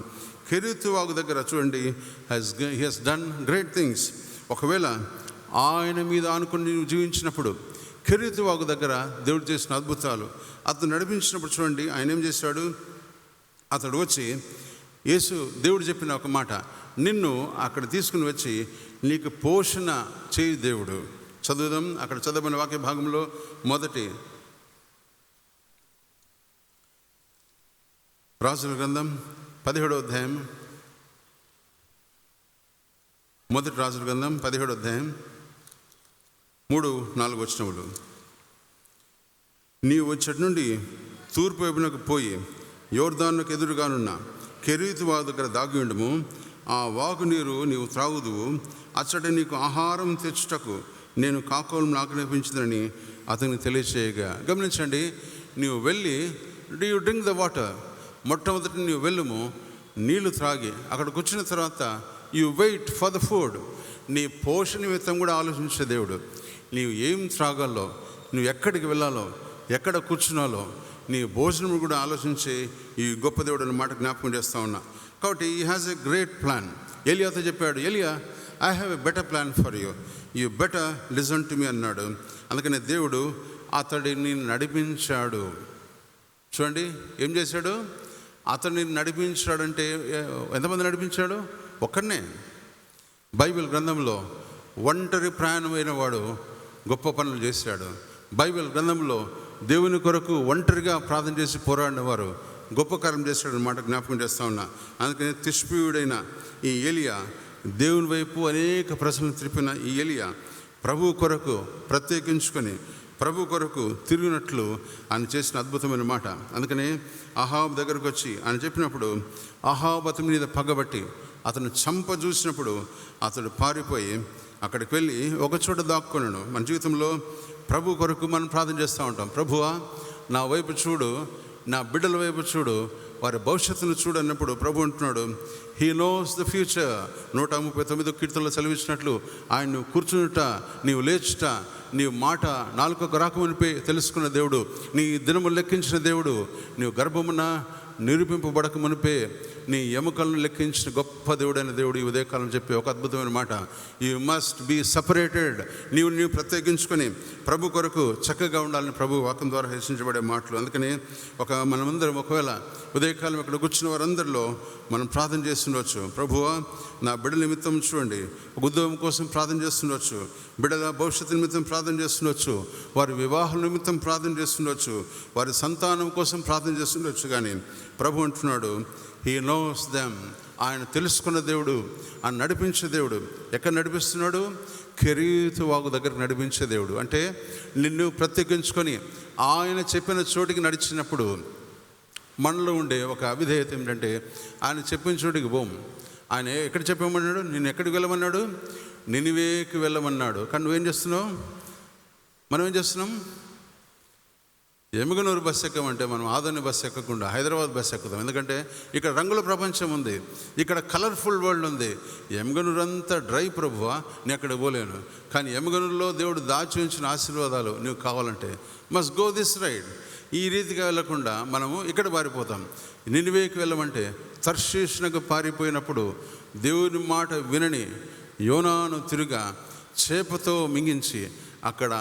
కెరీతు వాగు దగ్గర చూడండి, he has done great things. ఒకవేళ ఆయన మీద ఆనుకొని నువ్వు జీవించినప్పుడు కెరీతు వాగు దగ్గర దేవుడు చేసిన అద్భుతాలు, అతను నడిపించినప్పుడు చూడండి ఆయన ఏం చేశాడు? అతడు వచ్చి దేవుడు చెప్పిన ఒక మాట, నిన్ను అక్కడ తీసుకుని వచ్చి నీకు పోషణ చేయి దేవుడు. చదువుదాం, అక్కడ చదవబడిన వాక్య భాగంలో మొదటి రాజుల గ్రంథం 17వ అధ్యాయం, మొదటి రాజుల గ్రంథం 17వ అధ్యాయం 3-4 వచనములు. నీవు వచ్చేటి నుండి తూర్పు వైపునకు పోయి యోర్దానుకు ఎదురుగానున్న కెరీతు వాగు దగ్గర దాగి ఉండము. ఆ వాగు నీరు నీవు త్రాగుదువు. అచ్చట నీకు ఆహారం తెచ్చుటకు నేను కాకోలను ఆజ్ఞాపించిందని అతనికి తెలియచేయగా. గమనించండి, నీవు వెళ్ళి do you drink the water. మొట్టమొదటి నీవు వెళ్ళుము, నీళ్లు త్రాగి అక్కడికి వచ్చిన తర్వాత you wait for the food. నీ పోషణ నిమిత్తం కూడా ఆలోచించే దేవుడు. నీవు ఏం త్రాగాలో, నువ్వు ఎక్కడికి వెళ్ళాలో, ఎక్కడ కూర్చున్నాలో, నీ భోజనం కూడా ఆలోచించి ఈ గొప్ప దేవుడు అన్న మాట జ్ఞాపకం చేస్తూ ఉన్నా. కాబట్టి ఈ హ్యాస్ ఎ గ్రేట్ ప్లాన్. ఎలియాతో చెప్పాడు, Elijah I have a better plan for you, you better listen to me అన్నాడు. అందుకని దేవుడు అతడిని నడిపించాడు. చూడండి ఏం చేశాడు? అతడిని నడిపించాడంటే ఎంతమంది నడిపించాడు? ఒక్కడనే. బైబిల్ గ్రంథంలో ఒంటరి ప్రయాణమైన వాడు గొప్ప పనులు చేశాడు. బైబిల్ గ్రంథంలో దేవుని కొరకు ఒంటరిగా ప్రార్థన చేసి పోరాడిన వారు గొప్ప కార్యం చేశాడన్నమాట జ్ఞాపకం చేస్తూ ఉన్నా. అందుకని తిష్పీయుడైన ఈ ఎలియా, దేవుని వైపు అనేక ప్రశ్నలు తిరిపిన ఈ ఎలియా ప్రభు కొరకు ప్రత్యేకించుకొని ప్రభు కొరకు తిరిగినట్లు ఆయన చేసిన అద్భుతమైన మాట. అందుకని అహాబ్ దగ్గరకు వచ్చి ఆయన చెప్పినప్పుడు అహాబ్ అతని మీద పగబట్టి అతను చంప చూసినప్పుడు అతడు పారిపోయి అక్కడికి వెళ్ళి ఒక చోట దాక్కున్నాడు. మన జీవితంలో ప్రభు కొరకు మనం ప్రార్థన చేస్తూ ఉంటాం. ప్రభువా నా వైపు చూడు, నా బిడ్డల వైపు చూడు, వారి భవిష్యత్తును చూడు అన్నప్పుడు ప్రభు అంటున్నాడు, హీ నోస్ ద ఫ్యూచర్. 139 కీర్తనలో సెలవిచ్చినట్లు ఆయన నువ్వు కూర్చునుట, నీవు లేచుట, నీవు మాట నాలుకకు రాకమునిపై తెలుసుకున్న దేవుడు, నీ దినము లెక్కించిన దేవుడు, నీవు గర్భమున నిరూపింపబడక మునిపే నీ ఎముకలను లెక్కించిన గొప్ప దేవుడైన దేవుడు ఈ ఉదయకాలం చెప్పి ఒక అద్భుతమైన మాట, యూ మస్ట్ బీ సపరేటెడ్. నీవు ప్రత్యేకించుకొని ప్రభు కొరకు చక్కగా ఉండాలని ప్రభు వాక్యం ద్వారా హెచ్చరించబడే మాటలు. అందుకని మనమందరం ఒకవేళ ఉదయకాలం ఇక్కడ కూర్చున్న వారందరిలో మనం ప్రార్థన చేస్తుండవచ్చు. ప్రభువా నా బిడ్డల నిమిత్తం చూడండి, ఉద్యోగం కోసం ప్రార్థన చేస్తుండవచ్చు, బిడ్డల భవిష్యత్తు నిమిత్తం ప్రార్థన చేస్తుండొచ్చు, వారి వివాహం నిమిత్తం ప్రార్థన చేస్తుండొచ్చు, వారి సంతానం కోసం ప్రార్థన చేస్తుండొచ్చు. కానీ ప్రభు అంటున్నాడు, హీ నోస్ దెమ్. ఆయన తెలుసుకున్న దేవుడు, ఆయన నడిపించే దేవుడు. ఎక్కడ నడిపిస్తున్నాడు? కెరీతు వాగు దగ్గరకు నడిపించే దేవుడు. అంటే నిన్ను ప్రత్యేకించుకొని ఆయన చెప్పిన చోటికి నడిచినప్పుడు మనలో ఉండే ఒక అవిధేయత ఏమిటంటే, ఆయన చెప్పిన చోటికి పోం. ఆయన ఎక్కడ చెప్పమన్నాడు? నిన్ను ఎక్కడికి వెళ్ళమన్నాడు? నినివేకి వెళ్ళమన్నాడు. కానీ నువ్వేం చేస్తున్నావు? మనం ఏం చేస్తున్నాం? ఎమ్మిగనూరు బస్సు ఎక్కమంటే మనం ఆదోని బస్సు ఎక్కకుండా హైదరాబాద్ బస్సు ఎక్కుతాం. ఎందుకంటే ఇక్కడ రంగుల ప్రపంచం ఉంది, ఇక్కడ కలర్ఫుల్ వరల్డ్ ఉంది. ఎమ్మిగనూరు అంతా డ్రై ప్రభువా, నేను అక్కడ పోలేను. కానీ ఎమ్మిగనూరులో దేవుడు దాచి ఉంచిన ఆశీర్వాదాలు నువ్వు కావాలంటే మస్ట్ గో దిస్ రైడ్. ఈ రీతిగా వెళ్ళకుండా మనము ఇక్కడ పారిపోతాం. నినివేకి వెళ్ళమంటే తర్షీష్నకు పారిపోయినప్పుడు దేవుని మాట వినని యోనాను తిరుగా చేపతో మింగించి అక్కడ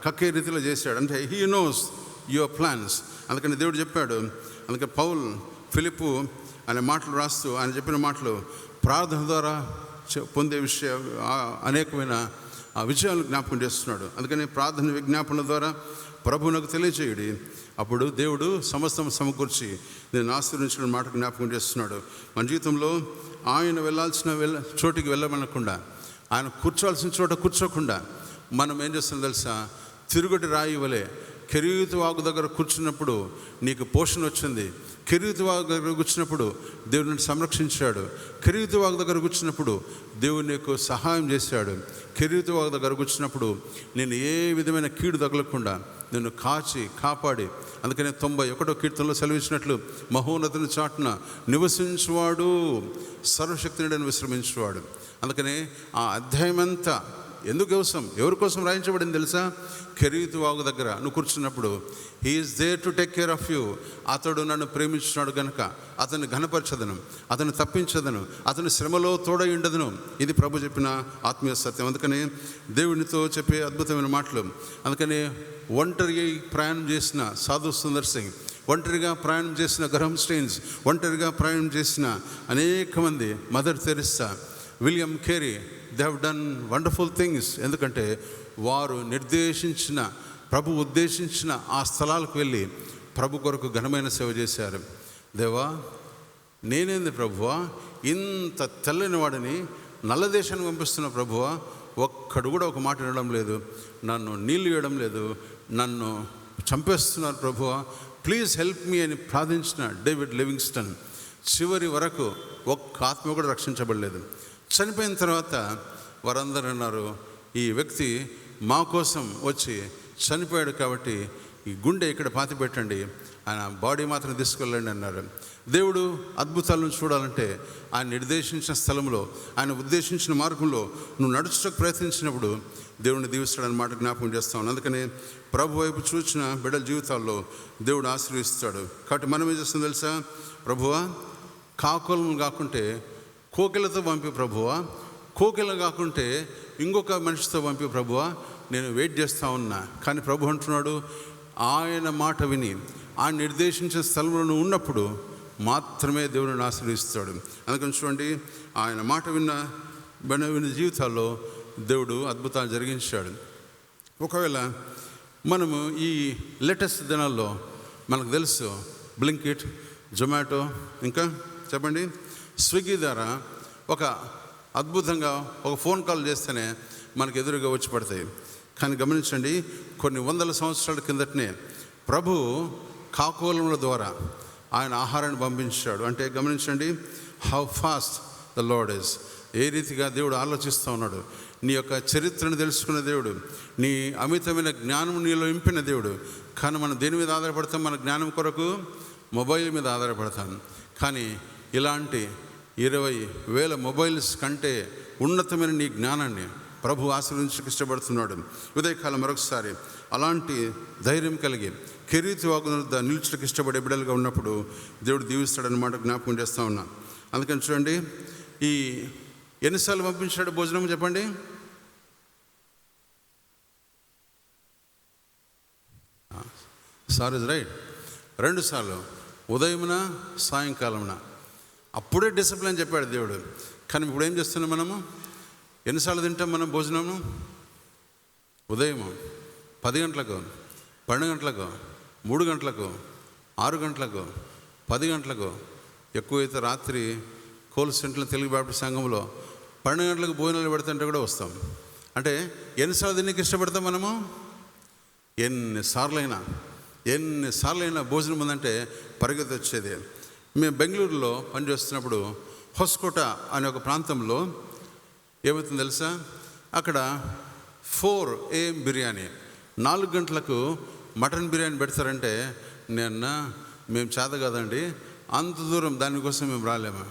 కక్కే రీతిలో చేశాడు. అంటే హీ నోస్ యువర్ ప్లాన్స్. అందుకని దేవుడు చెప్పాడు. అందుకని పౌల్ ఫిలిప్పు అనే మాటలు రాస్తూ ఆయన చెప్పిన మాటలు ప్రార్థన ద్వారా పొందే అనేకమైన విజయాలను జ్ఞాపకం చేస్తున్నాడు. అందుకని ప్రార్థన విజ్ఞాపన ద్వారా ప్రభువునకు తెలియజేయుడి, అప్పుడు దేవుడు సమస్తం సమకూర్చి నేను ఆశీర్వదించిన మాట జ్ఞాపకం చేస్తున్నాడు. మన జీవితంలో ఆయన వెళ్ళాల్సిన చోటికి వెళ్ళమనకుండా, ఆయన కూర్చోవాల్సిన చోట కూర్చోకుండా మనం ఏం చేస్తాం తెలుసా? తిరుగటి రాయి వలె కెరీతు వాగు దగ్గర కూర్చున్నప్పుడు నీకు పోషణ వచ్చింది. కెరీతు వాగు దగ్గర కూర్చున్నప్పుడు దేవుడు నిన్ను సంరక్షించాడు. కెరీతు వాగు దగ్గర కూర్చున్నప్పుడు దేవుడు నీకు సహాయం చేశాడు. కెరీతు వాగు దగ్గర కూర్చున్నప్పుడు నేను ఏ విధమైన కీడు తగలకుండా నిన్ను కాపాడి, అందుకనే 91వ కీర్తనలో సెలవిచ్చినట్లు మహోన్నతుని చాటున నివసించువాడు సర్వశక్తిని విశ్రమించువాడు. అందుకనే ఆ అధ్యాయం అంతా ఎవరి కోసం రాయించబడింది తెలుసా? కెరీతు వాగు దగ్గర నువ్వు కూర్చున్నప్పుడు he is there to take care of you. అతడు నన్ను ప్రేమించున్నాడు గనుక అతన్ని ఘనపరచదను, అతను తప్పించదను, అతని శ్రమలో తోడై ఉండదును. ఇది ప్రభు చెప్పిన ఆత్మీయ సత్యం. అందుకని దేవునితో చెప్పే అద్భుతమైన మాటలు. అందుకని ఒంటరిగా ప్రయాణం చేసిన సాధు సుందర్ సింగ్, ఒంటరిగా ప్రయాణం చేసిన గ్రహం స్టెయిన్స్, ఒంటరిగా ప్రయాణం చేసిన అనేక మంది, mother Teresa, William Carey, they have done wonderful things. ఎందుకంటే వారు ప్రభు ఉద్దేశించిన ఆ స్థలాలకు వెళ్ళి ప్రభు కొరకు ఘనమైన సేవ చేశారు. దేవా, నేనేంది ప్రభువా, ఇంత తెల్లని వాడిని నల్ల దేశానికి పంపిస్తున్న ప్రభువా, ఒక్కడు కూడా ఒక మాట వినడం లేదు, నన్ను నీళ్ళు ఇవ్వడం లేదు, నన్ను చంపేస్తున్నారు ప్రభువా, ప్లీజ్ హెల్ప్ మీ అని ప్రార్థించిన డేవిడ్ లివింగ్స్టన్ చివరి వరకు ఒక్క ఆత్మ కూడా రక్షించబడలేదు. చనిపోయిన తర్వాత వారందరూ అన్నారు, ఈ వ్యక్తి మా కోసం వచ్చి చనిపోయాడు కాబట్టి ఈ గుండె ఇక్కడ పాతి పెట్టండి, ఆయన బాడీ మాత్రం తీసుకెళ్ళండి అన్నారు. దేవుడు అద్భుతాలను చూడాలంటే ఆయన నిర్దేశించిన స్థలంలో, ఆయన ఉద్దేశించిన మార్గంలో నువ్వు నడుచుటకు ప్రయత్నించినప్పుడు దేవుడిని దీవిస్తాడని మాట జ్ఞాపకం చేస్తాను. అందుకని ప్రభు వైపు చూసిన బిడ్డల జీవితాల్లో దేవుడు ఆశీర్వదిస్తాడు. కాబట్టి మనం ఏం చేస్తాం తెలుసా? ప్రభువా, కాకులను కాకుంటే కోకిలతో పంపి ప్రభువా, కోకిల కాకుంటే ఇంకొక మనిషితో పంపి ప్రభువా, నేను వెయిట్ చేస్తూ ఉన్నా. కానీ ప్రభు అంటున్నాడు, ఆయన మాట విని ఆయన నిర్దేశించిన స్థలంలో ఉన్నప్పుడు మాత్రమే దేవుడిని ఆశీర్వదిస్తాడు. అందుకని చూడండి, ఆయన మాట విన్న జీవితాల్లో దేవుడు అద్భుతాలు జరిగించాడు. ఒకవేళ మనము ఈ లేటెస్ట్ దినాల్లో మనకు తెలుసు బ్లింకిట్, జొమాటో, ఇంకా చెప్పండి స్విగ్గీ ద్వారా ఒక అద్భుతంగా ఒక ఫోన్ కాల్ చేస్తేనే మనకు ఎదురుగా వచ్చి పడతాయి. కానీ గమనించండి, కొన్ని వందల సంవత్సరాల కిందటనే ప్రభు కాకోలముల ద్వారా ఆయన ఆహారాన్ని పంపించాడు. అంటే గమనించండి, how fast the lord is. ఏ రీతిగా దేవుడు ఆలోచిస్తూ ఉన్నాడు. నీ యొక్క చరిత్రను తెలుసుకున్న దేవుడు, నీ అమితమైన జ్ఞానం నీలో ఇంపిన దేవుడు. కానీ మనం దేని మీద ఆధారపడతాం? మన జ్ఞానం కొరకు మొబైల్ మీద ఆధారపడతాం. కానీ ఇలాంటి 20,000 మొబైల్స్ కంటే ఉన్నతమైన నీ జ్ఞానాన్ని ప్రభు ఆశీర్వదించడానికి ఇష్టపడుతున్నాడు. ఉదయకాలం మరొకసారి అలాంటి ధైర్యం కలిగి కెరీతు వాగు వద్ద నిలుచుటకు ఇష్టపడే బిడ్డలుగా ఉన్నప్పుడు దేవుడు దీవిస్తాడన్నమాట జ్ఞాపకం చేస్తూ ఉన్నా. అందుకని చూడండి, ఈ ఎన్నిసార్లు పంపించాడు భోజనం చెప్పండి? సార్ ఇస్ రైట్, 2 సార్లు, ఉదయమున సాయంకాలమున. అప్పుడే డిసిప్లిన్ చెప్పాడు దేవుడు. కానీ ఇప్పుడు ఏం చేస్తున్నాం మనము? ఎన్నిసార్లు తింటాం మనం భోజనము? ఉదయం 10 గంటలకు, 12 గంటలకు, 3 గంటలకు, 6 గంటలకు, 10 గంటలకు, ఎక్కువైతే రాత్రి కోల్ సెంట్లో తెలుగు బాప్టిస్ట్ సంఘంలో 12 గంటలకు భోజనాలు పెడుతుంటే కూడా వస్తాం. అంటే ఎన్నిసార్లు తినడానికి ఇష్టపడతాం మనము? ఎన్నిసార్లైనా భోజనం ఉందంటే పరిగెత్తి వచ్చేది. మేము బెంగళూరులో పనిచేస్తున్నప్పుడు హొస్కోట అనే ఒక ప్రాంతంలో ఏమవుతుంది తెలుసా? అక్కడ 4 AM బిర్యానీ, 4 గంటలకు మటన్ బిర్యానీ పెడతారంటే నేను మేము చేత కదండి, అంత దూరం దానికోసం మేము రాలేము.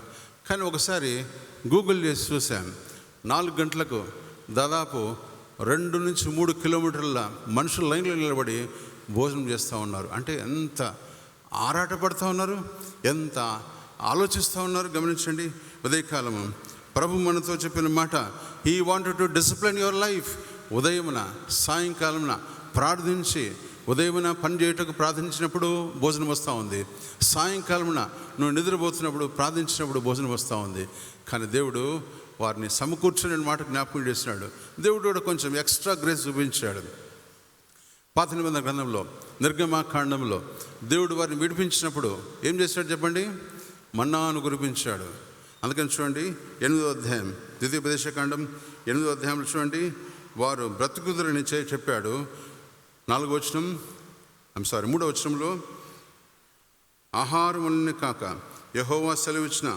కానీ ఒకసారి గూగుల్ చేసి చూశాను, 4 గంటలకు దాదాపు 2 నుంచి 3 కిలోమీటర్ల మనుషులు లైన్లో నిలబడి భోజనం చేస్తూ ఉన్నారు. అంటే ఎంత ఆరాటపడుతూ ఉన్నారు, ఎంత ఆలోచిస్తూ ఉన్నారు గమనించండి. ఉదయకాలము ప్రభు మనతో చెప్పిన మాట, he wanted to discipline your life. ఉదయమున సాయంకాలమున ప్రార్థించి, ఉదయమున పని చేయటకు ప్రార్థించినప్పుడు భోజనం వస్తూ ఉంది, సాయంకాలమున నువ్వు నిద్రపోతున్నప్పుడు ప్రార్థించినప్పుడు భోజనం వస్తూ ఉంది. కానీ దేవుడు వారిని సమకూర్చుని మాట జ్ఞాపకం చేసినాడు. దేవుడు కూడా కొంచెం ఎక్స్ట్రా గ్రేస్ చూపించాడు. పాత నిబంధన గ్రంథంలో నిర్గమాకాండంలో దేవుడు వారిని విడిపించినప్పుడు ఏం చేశాడు చెప్పండి? మన్నాను కురిపించాడు. అందుకని చూడండి 8వ అధ్యాయం, ద్వితీయోపదేశకాండం 8వ అధ్యాయంలో చూడండి, వారు బ్రతుకుదురని చెప్పాడు. 3వ వచనంలో ఆహారం వలన కాక యెహోవా సెలవిచ్చిన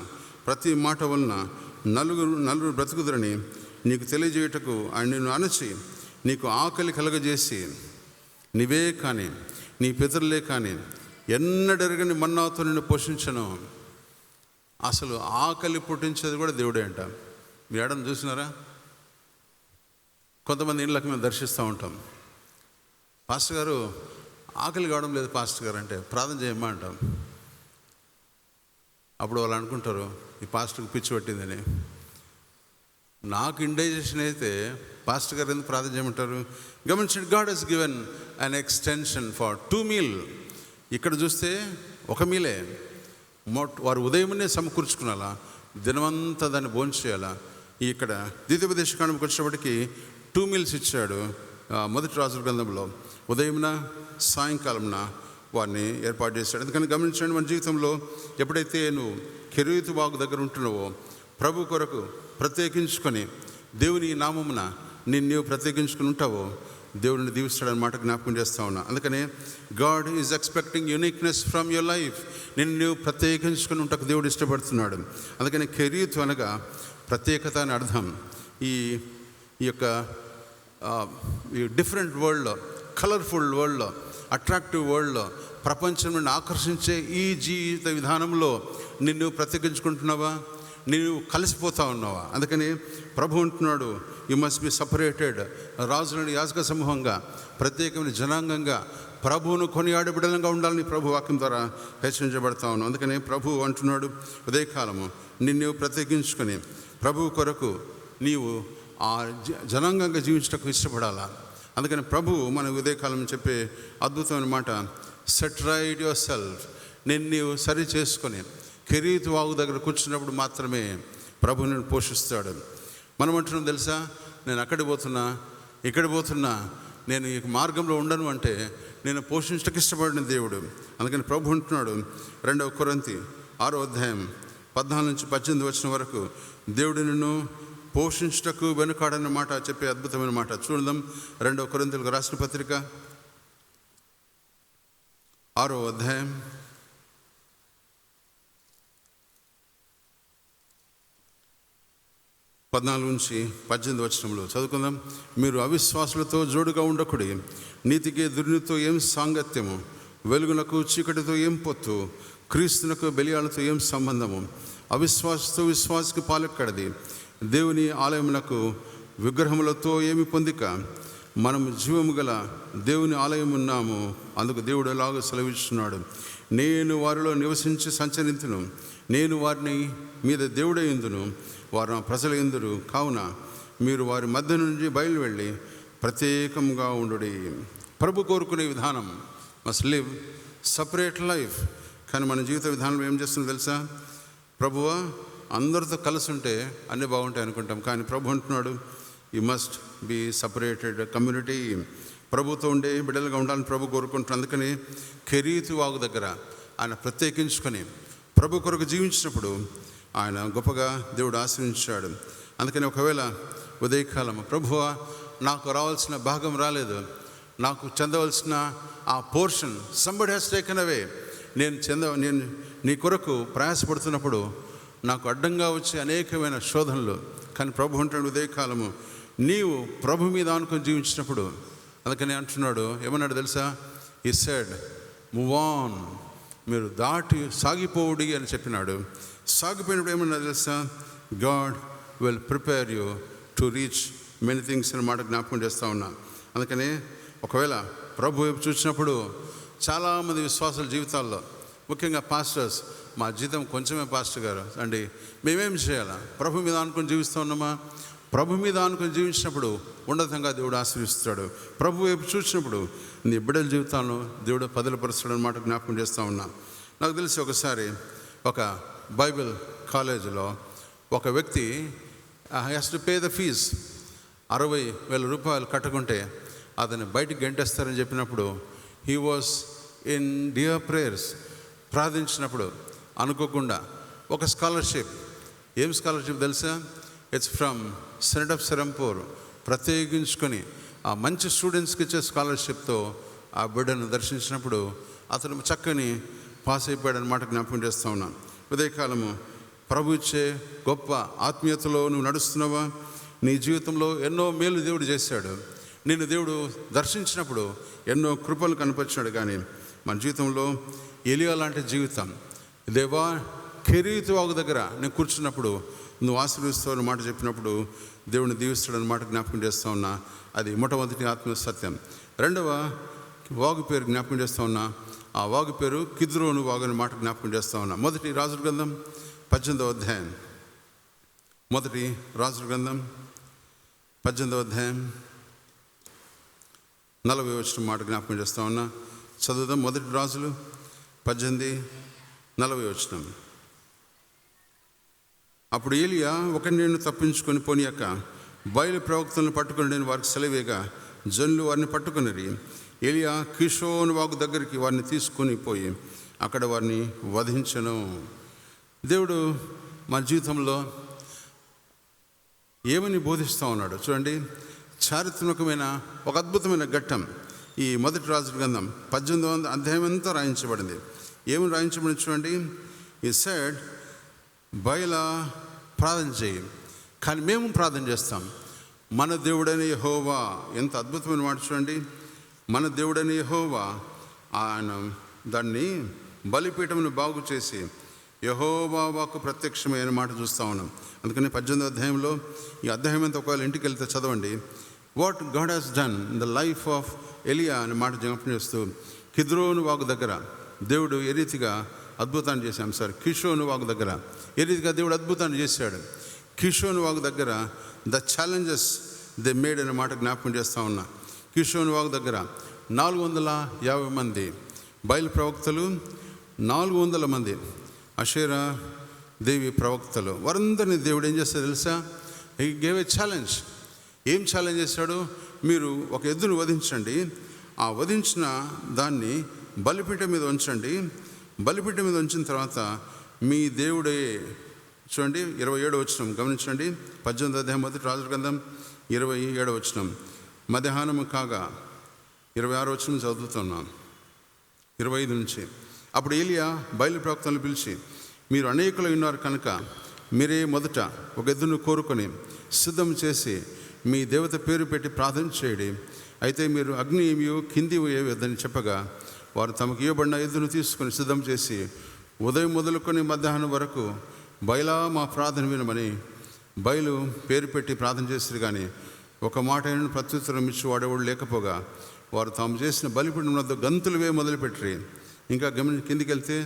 ప్రతి మాట వలన నలుగురు బ్రతుకుదురని నీకు తెలియజేయుటకు ఆయన నిన్ను అణచి నీకు ఆకలి కలగజేసి, నీవే కానీ నీ పితరులే కానీ ఎన్నడెరగని మన్నాతో నిన్ను పోషించను. అసలు ఆకలి పుట్టించేది కూడా దేవుడే అంట. మీ ఏడని చూసినారా? కొంతమంది ఇళ్ళకి మేము దర్శిస్తూ ఉంటాం. పాస్టర్ గారు ఆకలి కావడం లేదు పాస్టర్ గారు అంటే ప్రార్థన చేయమ్మా అంటాం. అప్పుడు వాళ్ళు అనుకుంటారు ఈ పాస్టర్కి పిచ్చి పట్టిందని. నాకు ఇండైజెషన్ అయితే పాస్టర్ గారు ఎందుకు ప్రార్థన చేయమంటారు? గమనించండి, God has given an extension for 2 meal. ఇక్కడ చూస్తే 1 మీలే వారు ఉదయమునే సమకూర్చుకున్నాలా, దినమంతా దాన్ని భోంచేయాలా. ఇక్కడ ద్వితీయోపదేశకాండంకి వచ్చేటప్పటికి 2 మీల్స్ ఇచ్చాడు. మొదటి రాజుల గ్రంథంలో ఉదయమున సాయంకాలంన వారిని ఏర్పాటు చేశాడు. అందుకని గమనించండి, మన జీవితంలో ఎప్పుడైతే నువ్వు కెరీతు వాగు దగ్గర ఉంటున్నావో, ప్రభు కొరకు ప్రత్యేకించుకొని దేవుని నామమున నీవు ప్రత్యేకించుకుని ఉంటావో, దేవుడిని దీవిస్తాడని మాట జ్ఞాపకం చేస్తూ ఉన్నా. అందుకనే God is expecting uniqueness from your life. నువ్వు ప్రత్యేకించుకుని ఉంటాకు దేవుడు ఇష్టపడుతున్నాడు. అందుకని కెరీతు అనగా ప్రత్యేకత అని అర్థం. ఈ యొక్క ఈ డిఫరెంట్ వరల్డ్లో, కలర్ఫుల్ వరల్డ్లో, అట్రాక్టివ్ వరల్డ్లో, ప్రపంచం నుండి ఆకర్షించే ఈ జీవిత విధానంలో నిన్ను ప్రత్యేకించుకుంటున్నావా? నీవు కలిసిపోతా ఉన్నావా? అందుకని ప్రభు అంటున్నాడు, యు మస్ట్ బి సపరేటెడ్, రాజులని యాజక సమూహంగా, ప్రత్యేకమైన జనాంగంగా, ప్రభువును కొనియాడే బిడ్డలంగా ఉండాలని ప్రభు వాక్యం ద్వారా హెచ్చరించబడతా ఉన్నాం. అందుకని ప్రభు అంటున్నాడు, ఉదయకాలము నిన్ను ప్రత్యేకించుకొని ప్రభు కొరకు నీవు ఆ జనాంగంగా జీవించటకు ఇష్టపడాలా. అందుకని ప్రభు మన ఉదయకాలం చెప్పే అద్భుతమైన మాట, సెట్ రైట్ యువర్ సెల్ఫ్. నీవు సరి చేసుకొని కెరీతు వాగు దగ్గర కూర్చున్నప్పుడు మాత్రమే ప్రభు నిన్ను పోషిస్తాడు. మనం అంటున్నాం తెలుసా, నేను అక్కడికి పోతున్నా, ఇక్కడ పోతున్నా, నేను ఈ మార్గంలో ఉండను అంటే నేను పోషించడానికి ఇష్టపడిన దేవుడు. అందుకని ప్రభు అంటున్నాడు 2వ కొరింథీ 6వ అధ్యాయం 14 నుంచి 18 వచనం వరకు, దేవుడు నిన్ను పోషించటకు వెనుకాడన్న మాట చెప్పే అద్భుతమైన మాట చూద్దాం. 2వ కొరింథీయులకు రాసిన పత్రిక 6వ అధ్యాయం 14 నుంచి 18 వచనంలో చదువుకుందాం. మీరు అవిశ్వాసులతో జోడుగా ఉండకుడి, నీతికి దుర్నీతితో ఏం సాంగత్యము, వెలుగునకు చీకటితో ఏం పొత్తు, క్రీస్తునకు బెలియాలతో ఏం సంబంధము, అవిశ్వాసతో విశ్వాసకి పాలెక్కడది, దేవుని ఆలయమునకు విగ్రహములతో ఏమి పొందిక, మనము జీవము గల దేవుని ఆలయం ఉన్నాము, అందుకు దేవుడు ఎలాగో సెలవిస్తున్నాడు, నేను వారిలో నివసించి సంచరింతును, నేను వారిని మీద దేవుడైందును, వారు నా ప్రజలు ఎందురు, కావున మీరు వారి మధ్య నుంచి బయలు వెళ్ళి ప్రత్యేకంగా ఉండుడి. ప్రభు కోరుకునే విధానం మస్ట్ లివ్ సపరేట్ లైఫ్. కానీ మన జీవిత విధానంలో ఏం చేస్తుందో తెలుసా? ప్రభువా అందరితో కలిసి ఉంటే అన్నీ బాగుంటాయి అనుకుంటాం, కానీ ప్రభు అంటున్నాడు, you must be separated community. ప్రభుతో ఉండే బిడ్డలుగా ఉండాలని ప్రభు కోరుకుంటున్నాడు. అందుకని కెరీతు వాగు దగ్గర ఆయన ప్రత్యేకించుకొని ప్రభు కొరకు జీవించినప్పుడు ఆయన గొప్పగా దేవుడు ఆశ్రయించాడు. అందుకని ఒకవేళ ఉదయకాలం, ప్రభువా నాకు రావాల్సిన భాగం రాలేదు, నాకు చెందవలసిన ఆ portion somebody has taken away, నేను నీ కొరకు ప్రయాసపడుతున్నప్పుడు నాకు అడ్డంగా వచ్చే అనేకమైన శోధనలు, కానీ ప్రభు అంటాడు ఉదయకాలము నీవు ప్రభు మీద ఆనుకొని జీవించినప్పుడు, అందుకని అంటున్నాడు, ఏమన్నాడు తెలుసా? హి సెడ్ మూవ్ ఆన్, మీరు దాటి సాగిపోవుడి అని చెప్పినాడు. సాగిపోయినప్పుడు ఏమన్నా తెలుసా, God will prepare you to reach many things అనే మాట జ్ఞాపకం చేస్తూ ఉన్నా. అందుకని ఒకవేళ ప్రభు వైపు చూసినప్పుడు చాలామంది విశ్వాసుల జీవితాల్లో, ముఖ్యంగా పాస్టర్స్, మా జీతం కొంచెమే పాస్టర్ గారు అండి, మేమేం చేయాలా? ప్రభు మీద అనుకుని జీవిస్తూ ఉన్నామా? ప్రభు మీద అనుకుని జీవించినప్పుడు ఉన్నతంగా దేవుడు ఆశీర్వదిస్తాడు. ప్రభు వైపు చూసినప్పుడు నీ బిడ్డల జీవితాలను దేవుడు పదిలపరుస్తాడు అన్నమాట జ్ఞాపకం చేస్తూ ఉన్నా. నాకు తెలిసి ఒకసారి ఒక బైబిల్ కాలేజీలో ఒక వ్యక్తి has to pay the fees, 60,000 రూపాయలు కట్టుకుంటే అతన్ని బయటికి గంటేస్తారని చెప్పినప్పుడు he was in dear prayers, ప్రార్థించినప్పుడు అనుకోకుండా ఒక స్కాలర్షిప్, ఏం స్కాలర్షిప్ తెలుసా? It's from senate of Serampore, ప్రత్యేకించుకొని ఆ మంచి స్టూడెంట్స్కి ఇచ్చే స్కాలర్షిప్తో ఆ బిడ్డను దర్శించినప్పుడు అతను చక్కని పాస్ అయిపోయాడు అన్నమాట జ్ఞాపకం చేస్తూ ఉన్నాను. ఉదయకాలము ప్రభు ఇచ్చే గొప్ప ఆత్మీయతలో నువ్వు నడుస్తున్నావా? నీ జీవితంలో ఎన్నో మేలు దేవుడు చేశాడు. నిన్ను దేవుడు దర్శించినప్పుడు ఎన్నో కృపలు కనపరిచాడు. కానీ మన జీవితంలో ఎలియా లాంటి జీవితం, దేవా కెరీతు వాగు దగ్గర నేను కూర్చున్నప్పుడు నువ్వు ఆశీర్వదిస్తావు అన్న మాట చెప్పినప్పుడు దేవుడిని దీవిస్తాడు అన్నమాట జ్ఞాపకం చేస్తూ ఉన్నా. అది మొట్టమొదటి ఆత్మీయ సత్యం. రెండవ వాగు పేరు జ్ఞాపకం చేస్తూ ఉన్నా. ఆ వాగు పేరు కిద్రోను వాగు అనే మాట జ్ఞాపకం చేస్తూ ఉన్నా. మొదటి రాజుల గ్రంథం 18వ అధ్యాయం, మొదటి రాజుల గ్రంథం 18వ అధ్యాయం 40వ వచనం మాట జ్ఞాపకం చేస్తూ ఉన్నా. చదువుదాం. మొదటి రాజులు 18:40 వచనం. అప్పుడు ఏలియా ఒకరిని తప్పించుకొని పోనీయక బయలు ప్రవక్తలను పట్టుకుని నేను వారికి సెలవేగా జనులు వారిని పట్టుకుని ఏలియా కిషోను వాగు దగ్గరికి వారిని తీసుకొని పోయి అక్కడ వారిని వధించను. దేవుడు మన జీవితంలో ఏమని బోధిస్తూ ఉన్నాడు చూడండి. చారిత్రకమైన ఒక అద్భుతమైన ఘట్టం ఈ మొదటి రాజుల గ్రంథం 18వ అధ్యాయం అంతా రాయించబడింది. ఏమని రాయించబడింది చూడండి. ఈ సెడ్ బయలా ప్రార్థన చేయి, కానీ మేము ప్రార్థన చేస్తాం. మన దేవుడైన యెహోవా, ఎంత అద్భుతమైన మాట చూడండి. మన దేవుడైన యెహోవా ఆయన దాన్ని బలిపీఠమును బాగు చేసి యెహోవా వాక్కు ప్రత్యక్షమైన మాట చూస్తూ ఉన్నాం. అందుకని 18వ అధ్యాయంలో ఈ అధ్యాయం అంతా ఒకవేళ ఇంటికి వెళ్తే చదవండి. What God has done in the life of Elijah అనే మాట జ్ఞాపకం చేస్తూ కిద్రోను వాగు దగ్గర దేవుడు ఏ రీతిగా అద్భుతాన్ని చేశాం సార్. కిషోను వాగు దగ్గర ఏ రీతిగా దేవుడు అద్భుతాన్ని చేశాడు. కిషోను వాగు దగ్గర ద ఛాలెంజెస్ దే మేడ్ అనే మాట జ్ఞాపకం చేస్తూ ఉన్నా. కిషోను వాగు దగ్గర 450 మంది బయలు ప్రవక్తలు, 400 మంది అషేరా దేవి ప్రవక్తలు, వారందరినీ దేవుడు ఏం చేస్తాడు తెలుసా? He gave a challenge. ఏం ఛాలెంజ్ చేశాడు? మీరు ఒక ఎద్దును వధించండి, ఆ వధించిన దాన్ని బలిపీఠం మీద ఉంచండి. బలిపీఠం మీద ఉంచిన తర్వాత మీ దేవుడే, చూడండి 27వ వచనం గమనించండి. 18వ అధ్యాయం మొదటి రాజుల గ్రంథం 27వ వచనం. మధ్యాహ్నము కాగా 26వ వచనం చదువుతున్నాం, 25 నుంచి. అప్పుడు ఏలియా బయలు ప్రవక్తలను పిలిచి, మీరు అనేకులు ఉన్నారు కనుక మీరే మొదట ఒక ఎద్దును కోరుకొని సిద్ధం చేసి మీ దేవత పేరు పెట్టి ప్రార్థన చేయడి. అయితే మీరు అగ్ని ఏమియో కింది వద్దని చెప్పగా వారు తమకు ఇవ్వబడిన ఎద్దును తీసుకొని సిద్ధం చేసి ఉదయం మొదలుకొని మధ్యాహ్నం వరకు బయలా మా ప్రార్థన వినమని బయలు పేరు పెట్టి ప్రార్థన చేస్తారు. కానీ ఒక మాట అయిన ప్రత్యుత్తరం ఇచ్చి వాడేవాడు లేకపోగా వారు తాము చేసిన బలిపీఠం వద్ద గంతులు మొదలుపెట్టి ఇంకా కిందికి వెళ్తే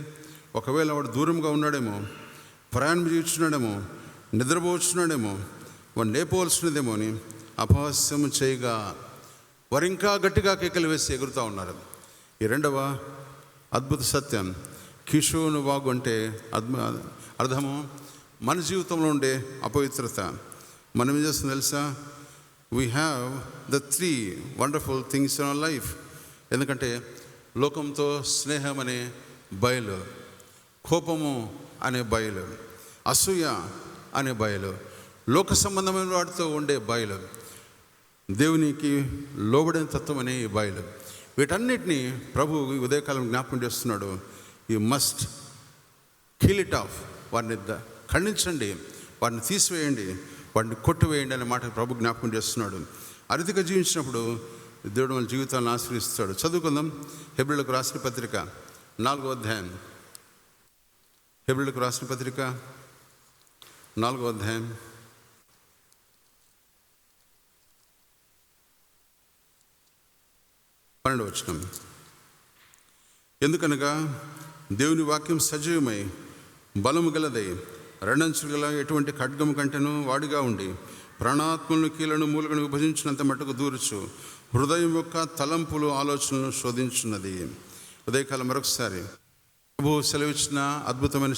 ఒకవేళ వాడు దూరంగా ఉన్నాడేమో, ప్రయాణం చేస్తున్నాడేమో, నిద్రపోతున్నాడేమో, వాడు లేపవలసినదేమో అని అపహాస్యము చేయగా వారు ఇంకా గట్టిగా కేకలు వేసి ఎగురుతూ ఉన్నారు. ఈ రెండవ అద్భుత సత్యం, కిషోను వాగు అంటే అర్థము మన జీవితంలో ఉండే అపవిత్రత. మనం ఏం చేస్తుంది తెలుసా? We have the 3 wonderful things in our life. ఎందుకంటే లోకంతో స్నేహం అనే బయలు, కోపము అనే బయలు, అసూయ అనే బయలు, లోక సంబంధమైన వాటితో ఉండే బయలు, దేవునికి లోబడిన తత్వం అనే ఈ బయలు. వీటన్నిటినీ ప్రభు ఉదయకాలం జ్ఞాపకం చేస్తున్నాడు. You must kill it of. వారిని ఖండించండి, వారిని తీసివేయండి, వాటిని కొట్టివేయండి అనే మాట ప్రభు జ్ఞాపకం చేస్తున్నాడు. అతిగా జీవించినప్పుడు దేవుడు మన జీవితాలను ఆశ్రయిస్తాడు. చదువుకుందాం. హెబ్రీయులకు రాసిన పత్రిక 4వ అధ్యాయం. హెబ్రీయులకు రాసిన పత్రిక 4వ అధ్యాయం 12వ వచనం. ఎందుకనగా దేవుని వాక్యం సజీవమై బలము గలదై రెండంచులు గల ఎటువంటి ఖడ్గము కంటేనూ వాడిగా ఉండి ప్రాణాత్మలను కీలను మూలుగను విభజించినంత మట్టుకు దూరుచు హృదయం యొక్క తలంపులు ఆలోచనలను శోధించున్నది. ఉదయకాలం మరొకసారి ప్రభువు సెలవిచ్చిన అద్భుతమైన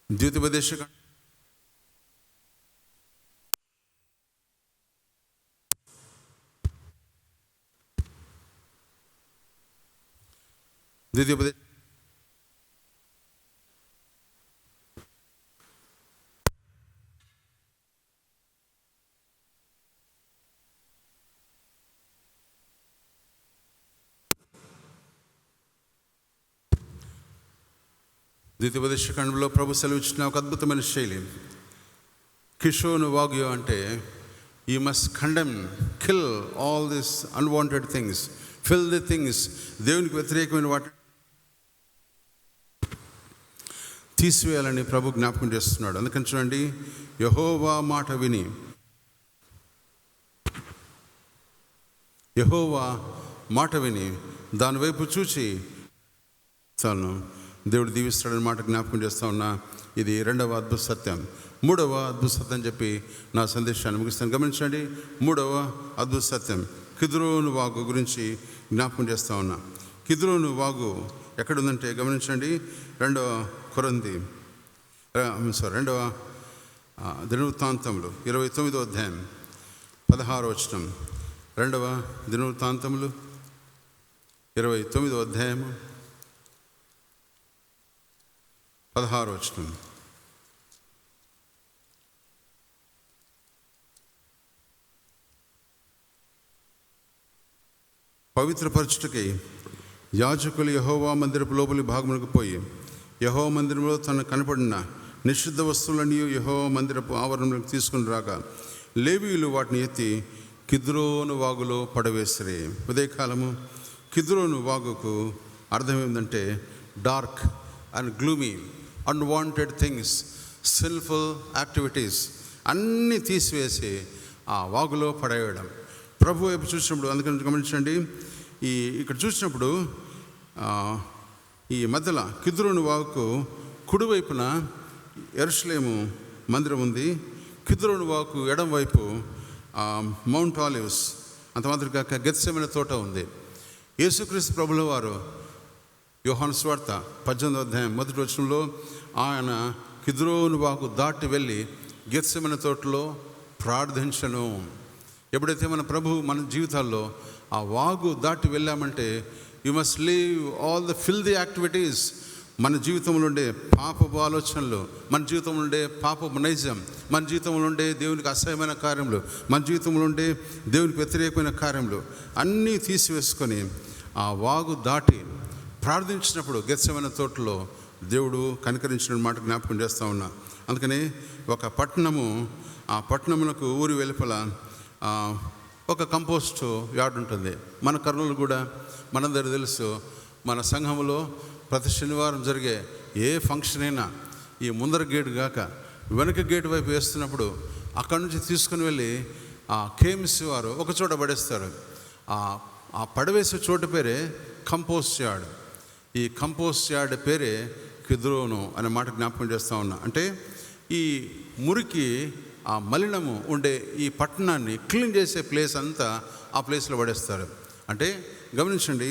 ద్వితీయోపదేశ ద్వితీయోపదేశకాండంలో ప్రభు సెలవిచ్చిన ఒక అద్భుతమైన శైలి. కిషోను వాగ్యో అంటే you must condemn, kill all this unwanted things, fill the things. దేవునికి వ్యతిరేకమైన వాటి తీసివేయాలని ప్రభు జ్ఞాపకం చేస్తున్నాడు. అందుకని చూడండి, యెహోవా మాట విని, యెహోవా మాట విని దాని వైపు చూచి చాలను దేవుడు దీవిస్తాడని మాట జ్ఞాపకం చేస్తూ ఉన్నా. ఇది 2వ అద్భుత సత్యం. 3వ అద్భుత సత్యం చెప్పి నా సందేశాన్ని ముగిస్తాను. గమనించండి, 3వ అద్భుత సత్యం కిద్రోను వాగు గురించి జ్ఞాపకం చేస్తూ ఉన్నా. కిద్రోను వాగు ఎక్కడుందంటే గమనించండి, 2వ దినవృత్తాంతములు 29వ అధ్యాయం 16వ వచనం. 2వ దినవృత్తాంతములు 29వ అధ్యాయము 16వ వచనం. పవిత్రపరచుటకై యాజకులు యెహోవా మందిరపు లోపలి భాగములకు పోయి యెహోవా మందిరంలో తనకు కనపడిన నిషిద్ధ వస్తువులన్నీ యెహోవా మందిరపు ఆవరణలోకి తీసుకుని రాగా లేవీయులు వాటిని ఎత్తి కిద్రోను వాగులో పడవేసిరి. ఉదయకాలము కిద్రోను వాగుకు అర్థం ఏంటంటే dark and gloomy, unwanted things, sinful activities అన్నీ తీసివేసి ఆ వాగులో పడేయడం. ప్రభు వైపు చూసినప్పుడు, అందుకని గమనించండి, ఇక్కడ చూసినప్పుడు ఈ మధ్యలో కిద్రోను వాగుకు కుడివైపున యెరూషలేము మందిరం ఉంది. కిద్రోను వాగుకు ఎడం వైపు మౌంట్ ఆలివ్స్, అంత మాదిరిగా గెత్సెమనే తోట ఉంది. యేసుక్రీస్తు ప్రభుల వారు యోహాను సువార్త 18వ అధ్యాయం 1వ వచనంలో ఆయన కిద్రోను వాగు దాటి వెళ్ళి గెత్సెమనే తోటలో ప్రార్థించను. ఎప్పుడైతే మన ప్రభు మన జీవితాల్లో ఆ వాగు దాటి వెళ్ళామంటే you must leave all the filthy activities. మన జీవితంలో ఉండే పాపపు ఆలోచనలు, మన జీవితంలో ఉండే పాపపు నైజం, మన జీవితంలో ఉండే దేవునికి అసహ్యమైన కార్యములు, మన జీవితంలో ఉండే దేవునికి వ్యతిరేకమైన కార్యములు అన్నీ తీసివేసుకొని ఆ వాగు దాటి ప్రార్థించినప్పుడు గెత్సెమనే తోటలో దేవుడు కనికరించిన మాట జ్ఞాపకం చేస్తూ ఉన్నా. అందుకని ఒక పట్టణము, ఆ పట్టణములకు ఊరి వెలుపల ఒక కంపోస్ట్ యార్డ్ ఉంటుంది. మన కర్నూలు కూడా మనందరూ తెలుసు, మన సంఘంలో ప్రతి శనివారం జరిగే ఏ ఫంక్షన్ అయినా ఈ ముందర గేటు కాక వెనక గేటు వైపు వేస్తున్నప్పుడు అక్కడి నుంచి తీసుకుని వెళ్ళి ఆ కేఎంసీ వారు ఒక చోట పడేస్తారు. ఆ పడవేసే చోటు పేరే కంపోస్ట్ యార్డ్. ఈ కంపోస్ట్ యార్డ్ పేరే కిద్రోను అనే మాట జ్ఞాపకం చేస్తూ ఉన్నా. అంటే ఈ మురికి, ఆ మలినము ఉండే ఈ పట్టణాన్ని క్లీన్ చేసే ప్లేస్ అంతా ఆ ప్లేస్లో పడేస్తారు. అంటే గమనించండి,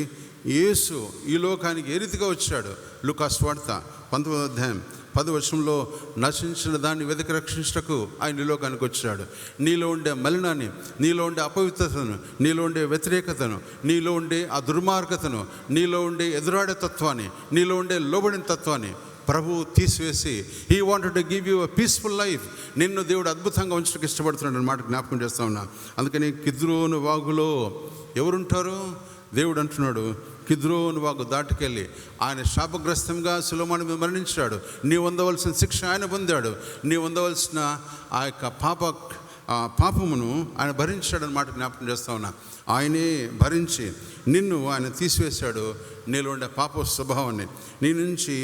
యేసు ఈ లోకానికి ఏ రీతిగా వచ్చాడు. లూకా సువార్త 19వ అధ్యాయం 10వ వచనంలో నశించిన దాన్ని వెతికి రక్షించటకు ఆయన ఈ లోకానికి వచ్చాడు. నీలో ఉండే మలినాన్ని, నీలో ఉండే అపవిత్రతను, నీలో ఉండే వ్యతిరేకతను, నీలో ఉండే ఆ దుర్మార్గతను, నీలో ఉండే ఎదురాడే తత్వాన్ని, నీలో ఉండే లోబడిన తత్వాన్ని ప్రభువు తీసివేసి he wanted to give you a peaceful life. నిన్ను దేవుడు అద్భుతంగా ఉంచడానికి ఇష్టపడుతున్నాడు అన్నమాట జ్ఞాపకం చేస్తా ఉన్నా. అందుకని కిద్రోను వాగులో ఎవరుంటారు? దేవుడు అంటున్నాడు, కిద్రోను వాగు దాటుకెళ్ళి ఆయన శాపగ్రస్తంగా సులోమాను మీద మరణించాడు. నీ పొందవలసిన శిక్ష ఆయన పొందాడు. నీ పొందవలసిన ఆ యొక్క పాపమును ఆయన భరించాడన్నమాట జ్ఞాపకం చేస్తా ఉన్నా. ఆయనే భరించి నిన్ను ఆయన తీసివేశాడు. నీలో ఉండే పాప స్వభావాన్ని నీ నుంచి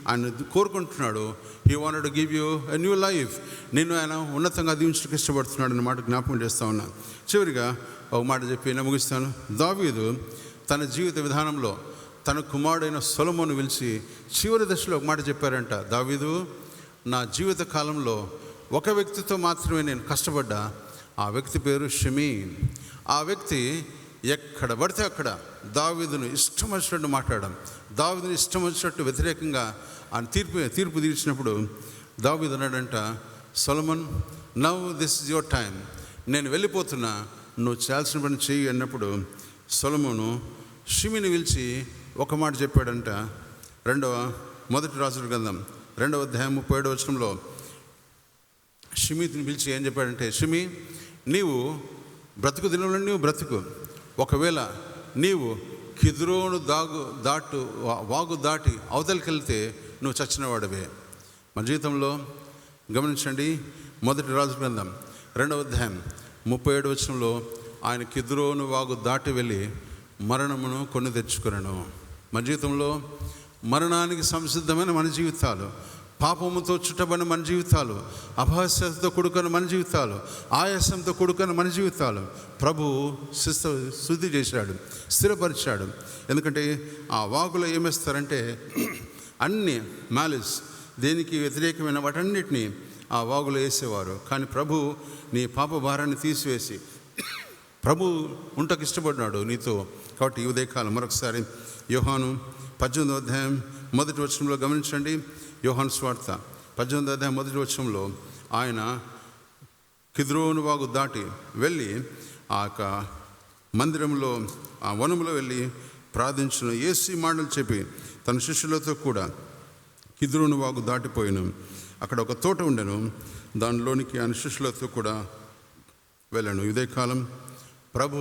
ఆయన కోరుకుంటున్నాడు. He wanted to give you a new life. నిన్ను ఆయన ఉన్నతంగా దీవించడానికి ఇష్టపడుతున్నాడు అన్నమాట జ్ఞాపకం చేస్తూ ఉన్నా. చివరిగా ఒక మాట చెప్పి నేను ముగిస్తాను. దావీదు తన జీవిత విధానంలో తన కుమారుడైన సొలొమోను పిలిచి చివరి దశలో ఒక మాట చెప్పారంట. దావీదు, నా జీవిత కాలంలో ఒక వ్యక్తితో మాత్రమే నేను కష్టపడ్డా. ఆ వ్యక్తి పేరు షిమీ. ఆ వ్యక్తి ఎక్కడ పడితే అక్కడ దావీదును ఇష్టం వచ్చినట్టు మాట్లాడడం, దావీదును ఇష్టం వచ్చినట్టు వ్యతిరేకంగా ఆయన తీర్పు తీర్చినప్పుడు దావీదు అన్నాడంట, Solomon, now this is your time, నేను వెళ్ళిపోతున్నా, నువ్వు చేయాల్సిన పని చెయ్యి అన్నప్పుడు సొలొమోను షిమీని పిలిచి ఒక మాట చెప్పాడంట. మొదటి రాజుల గ్రంథం 2వ అధ్యాయం 37వ వచనంలో షిమీని పిలిచి ఏం చెప్పాడంటే, షిమీ, నీవు బ్రతుకు దినంలో నీవు బ్రతుకు, ఒకవేళ నీవు కిద్రోను వాగు దాటి అవతలికి వెళ్తే నువ్వు చచ్చినవాడవే. మన జీవితంలో గమనించండి, మొదటి రాజుల గ్రంథం 2వ అధ్యాయం 37వ వచనంలో ఆయన కిద్రోను వాగు దాటి వెళ్ళి మరణమును కొని తెచ్చుకున్నాను. మన జీవితంలో మరణానికి సంసిద్ధమైన మన జీవితాలు, పాపముతో చుట్టబడిన మన జీవితాలు, అపహాస్యతతో కూడుకున్న మన జీవితాలు, ఆయాసంతో కూడుకున్న మన జీవితాలు ప్రభువు శుద్ధి చేశాడు, స్థిరపరిచాడు. ఎందుకంటే ఆ వాగులో ఏమేస్తారంటే అన్ని మాలిస్, దేనికి వ్యతిరేకమైన వాటన్నిటినీ ఆ వాగులో వేసేవారు. కానీ ప్రభు నీ పాప భారాన్ని తీసివేసి ప్రభు ఉంటకు ఇష్టపడినాడు నీతో. కాబట్టి ఈ ఉదయకాలం మరొకసారి యోహాను 18వ అధ్యాయం 1వ వచనంలో గమనించండి. యోహాను సువార్త 18వ అధ్యాయం 1వ వచనంలో ఆయన కిద్రోను వాగు దాటి వెళ్ళి ఆ యొక్క మందిరంలో, ఆ వనములో వెళ్ళి ప్రార్థించిన యేసు మాటలు చెప్పి తన శిష్యులతో కూడా కిద్రోను వాగు దాటిపోయాను. అక్కడ ఒక తోట ఉండెను, దానిలోనికి ఆయన శిష్యులతో కూడా వెళ్ళాను. ఇదే కాలం ప్రభు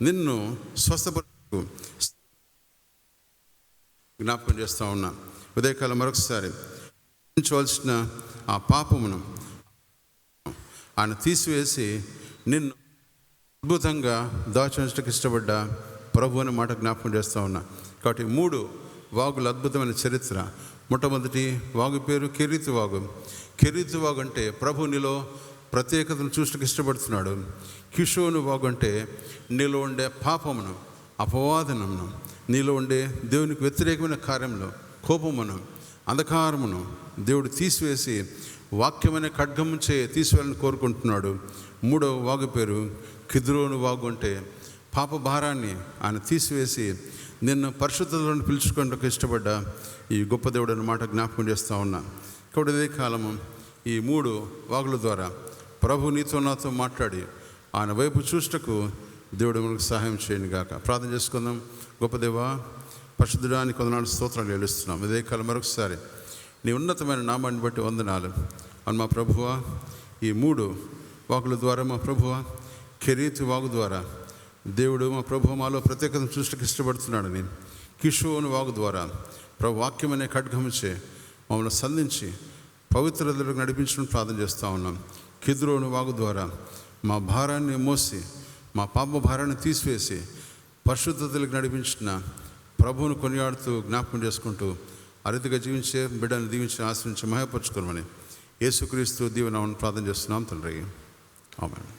నిన్ను స్వస్థపరచు జ్ఞాపకం చేస్తూ ఉన్నా. ఉదయకాలం మరొకసారి వలసిన ఆ పాపమును ఆయన తీసివేసి నిన్ను అద్భుతంగా దాచడానికి ఇష్టపడ్డ ప్రభు అనే మాట జ్ఞాపకం చేస్తూ ఉన్నా. కాబట్టి 3 వాగుల అద్భుతమైన చరిత్ర. మొట్టమొదటి వాగు పేరు కెరీతు వాగు. కెరీతు వాగు అంటే ప్రభు నీలో ప్రత్యేకతను చూసడానికి ఇష్టపడుతున్నాడు. కిషోను వాగు అంటే నీలో ఉండే పాపమును, అపవాదనమును, నీలో ఉండే దేవునికి వ్యతిరేకమైన కార్యములు, కోపమును, అంధకారమును దేవుడు తీసివేసి వాక్యమైన ఖడ్గము తీసివేయాలని కోరుకుంటున్నాడు. 3వ వాగు పేరు కిద్రోను వాగు అంటే పాప భారాన్ని ఆయన తీసివేసి నిన్ను పరిశుద్ధతలను పిలుచుకోవడానికి ఇష్టపడ్డ ఈ గొప్ప దేవుడు అన్నమాట జ్ఞాపకం చేస్తూ ఉన్నా. కాబట్టి ఇదే కాలము ఈ 3 వాగుల ద్వారా ప్రభు నీతో నాతో మాట్లాడి ఆయన వైపు చూస్తకు దేవుడు మనకు సహాయం చేయను గాక. ప్రార్థన చేసుకుందాం. గొప్ప దేవా, పరిశుద్ధుడానికి వందనాలు, స్తోత్రాలు చెల్లిస్తున్నాం. ఇదే కాలం మరొకసారి నీ ఉన్నతమైన నామాన్ని బట్టి వందనాలు అని మా ప్రభువా. ఈ 3 వాగుల ద్వారా మా ప్రభువా, కెరీతు వాగు ద్వారా దేవుడు మా ప్రభు మాలో ప్రత్యేకతను చూసడానికి ఇష్టపడుతున్నాడని, కిషోను వాగు ద్వారా ప్రభు వాక్యం అనే ఖడ్గమిచ్చే మమ్మల్ని సంధించి పవిత్రతలకు నడిపించడం ప్రార్థన చేస్తూ ఉన్నాం. కిద్రోను వాగు ద్వారా మా భారాన్ని మోసి, మా పాప భారాన్ని తీసివేసి పరిశుద్ధతలకు నడిపించిన ప్రభువును కొనియాడుతూ జ్ఞాపకం చేసుకుంటూ అరితిగా జీవించే బిడ్డను దీవించి ఆశ్రయించి మహిమపరచుకోమని యేసుక్రీస్తు దీవెనామమున ప్రార్థన చేస్తున్నాం తండ్రి. ఆమేన్.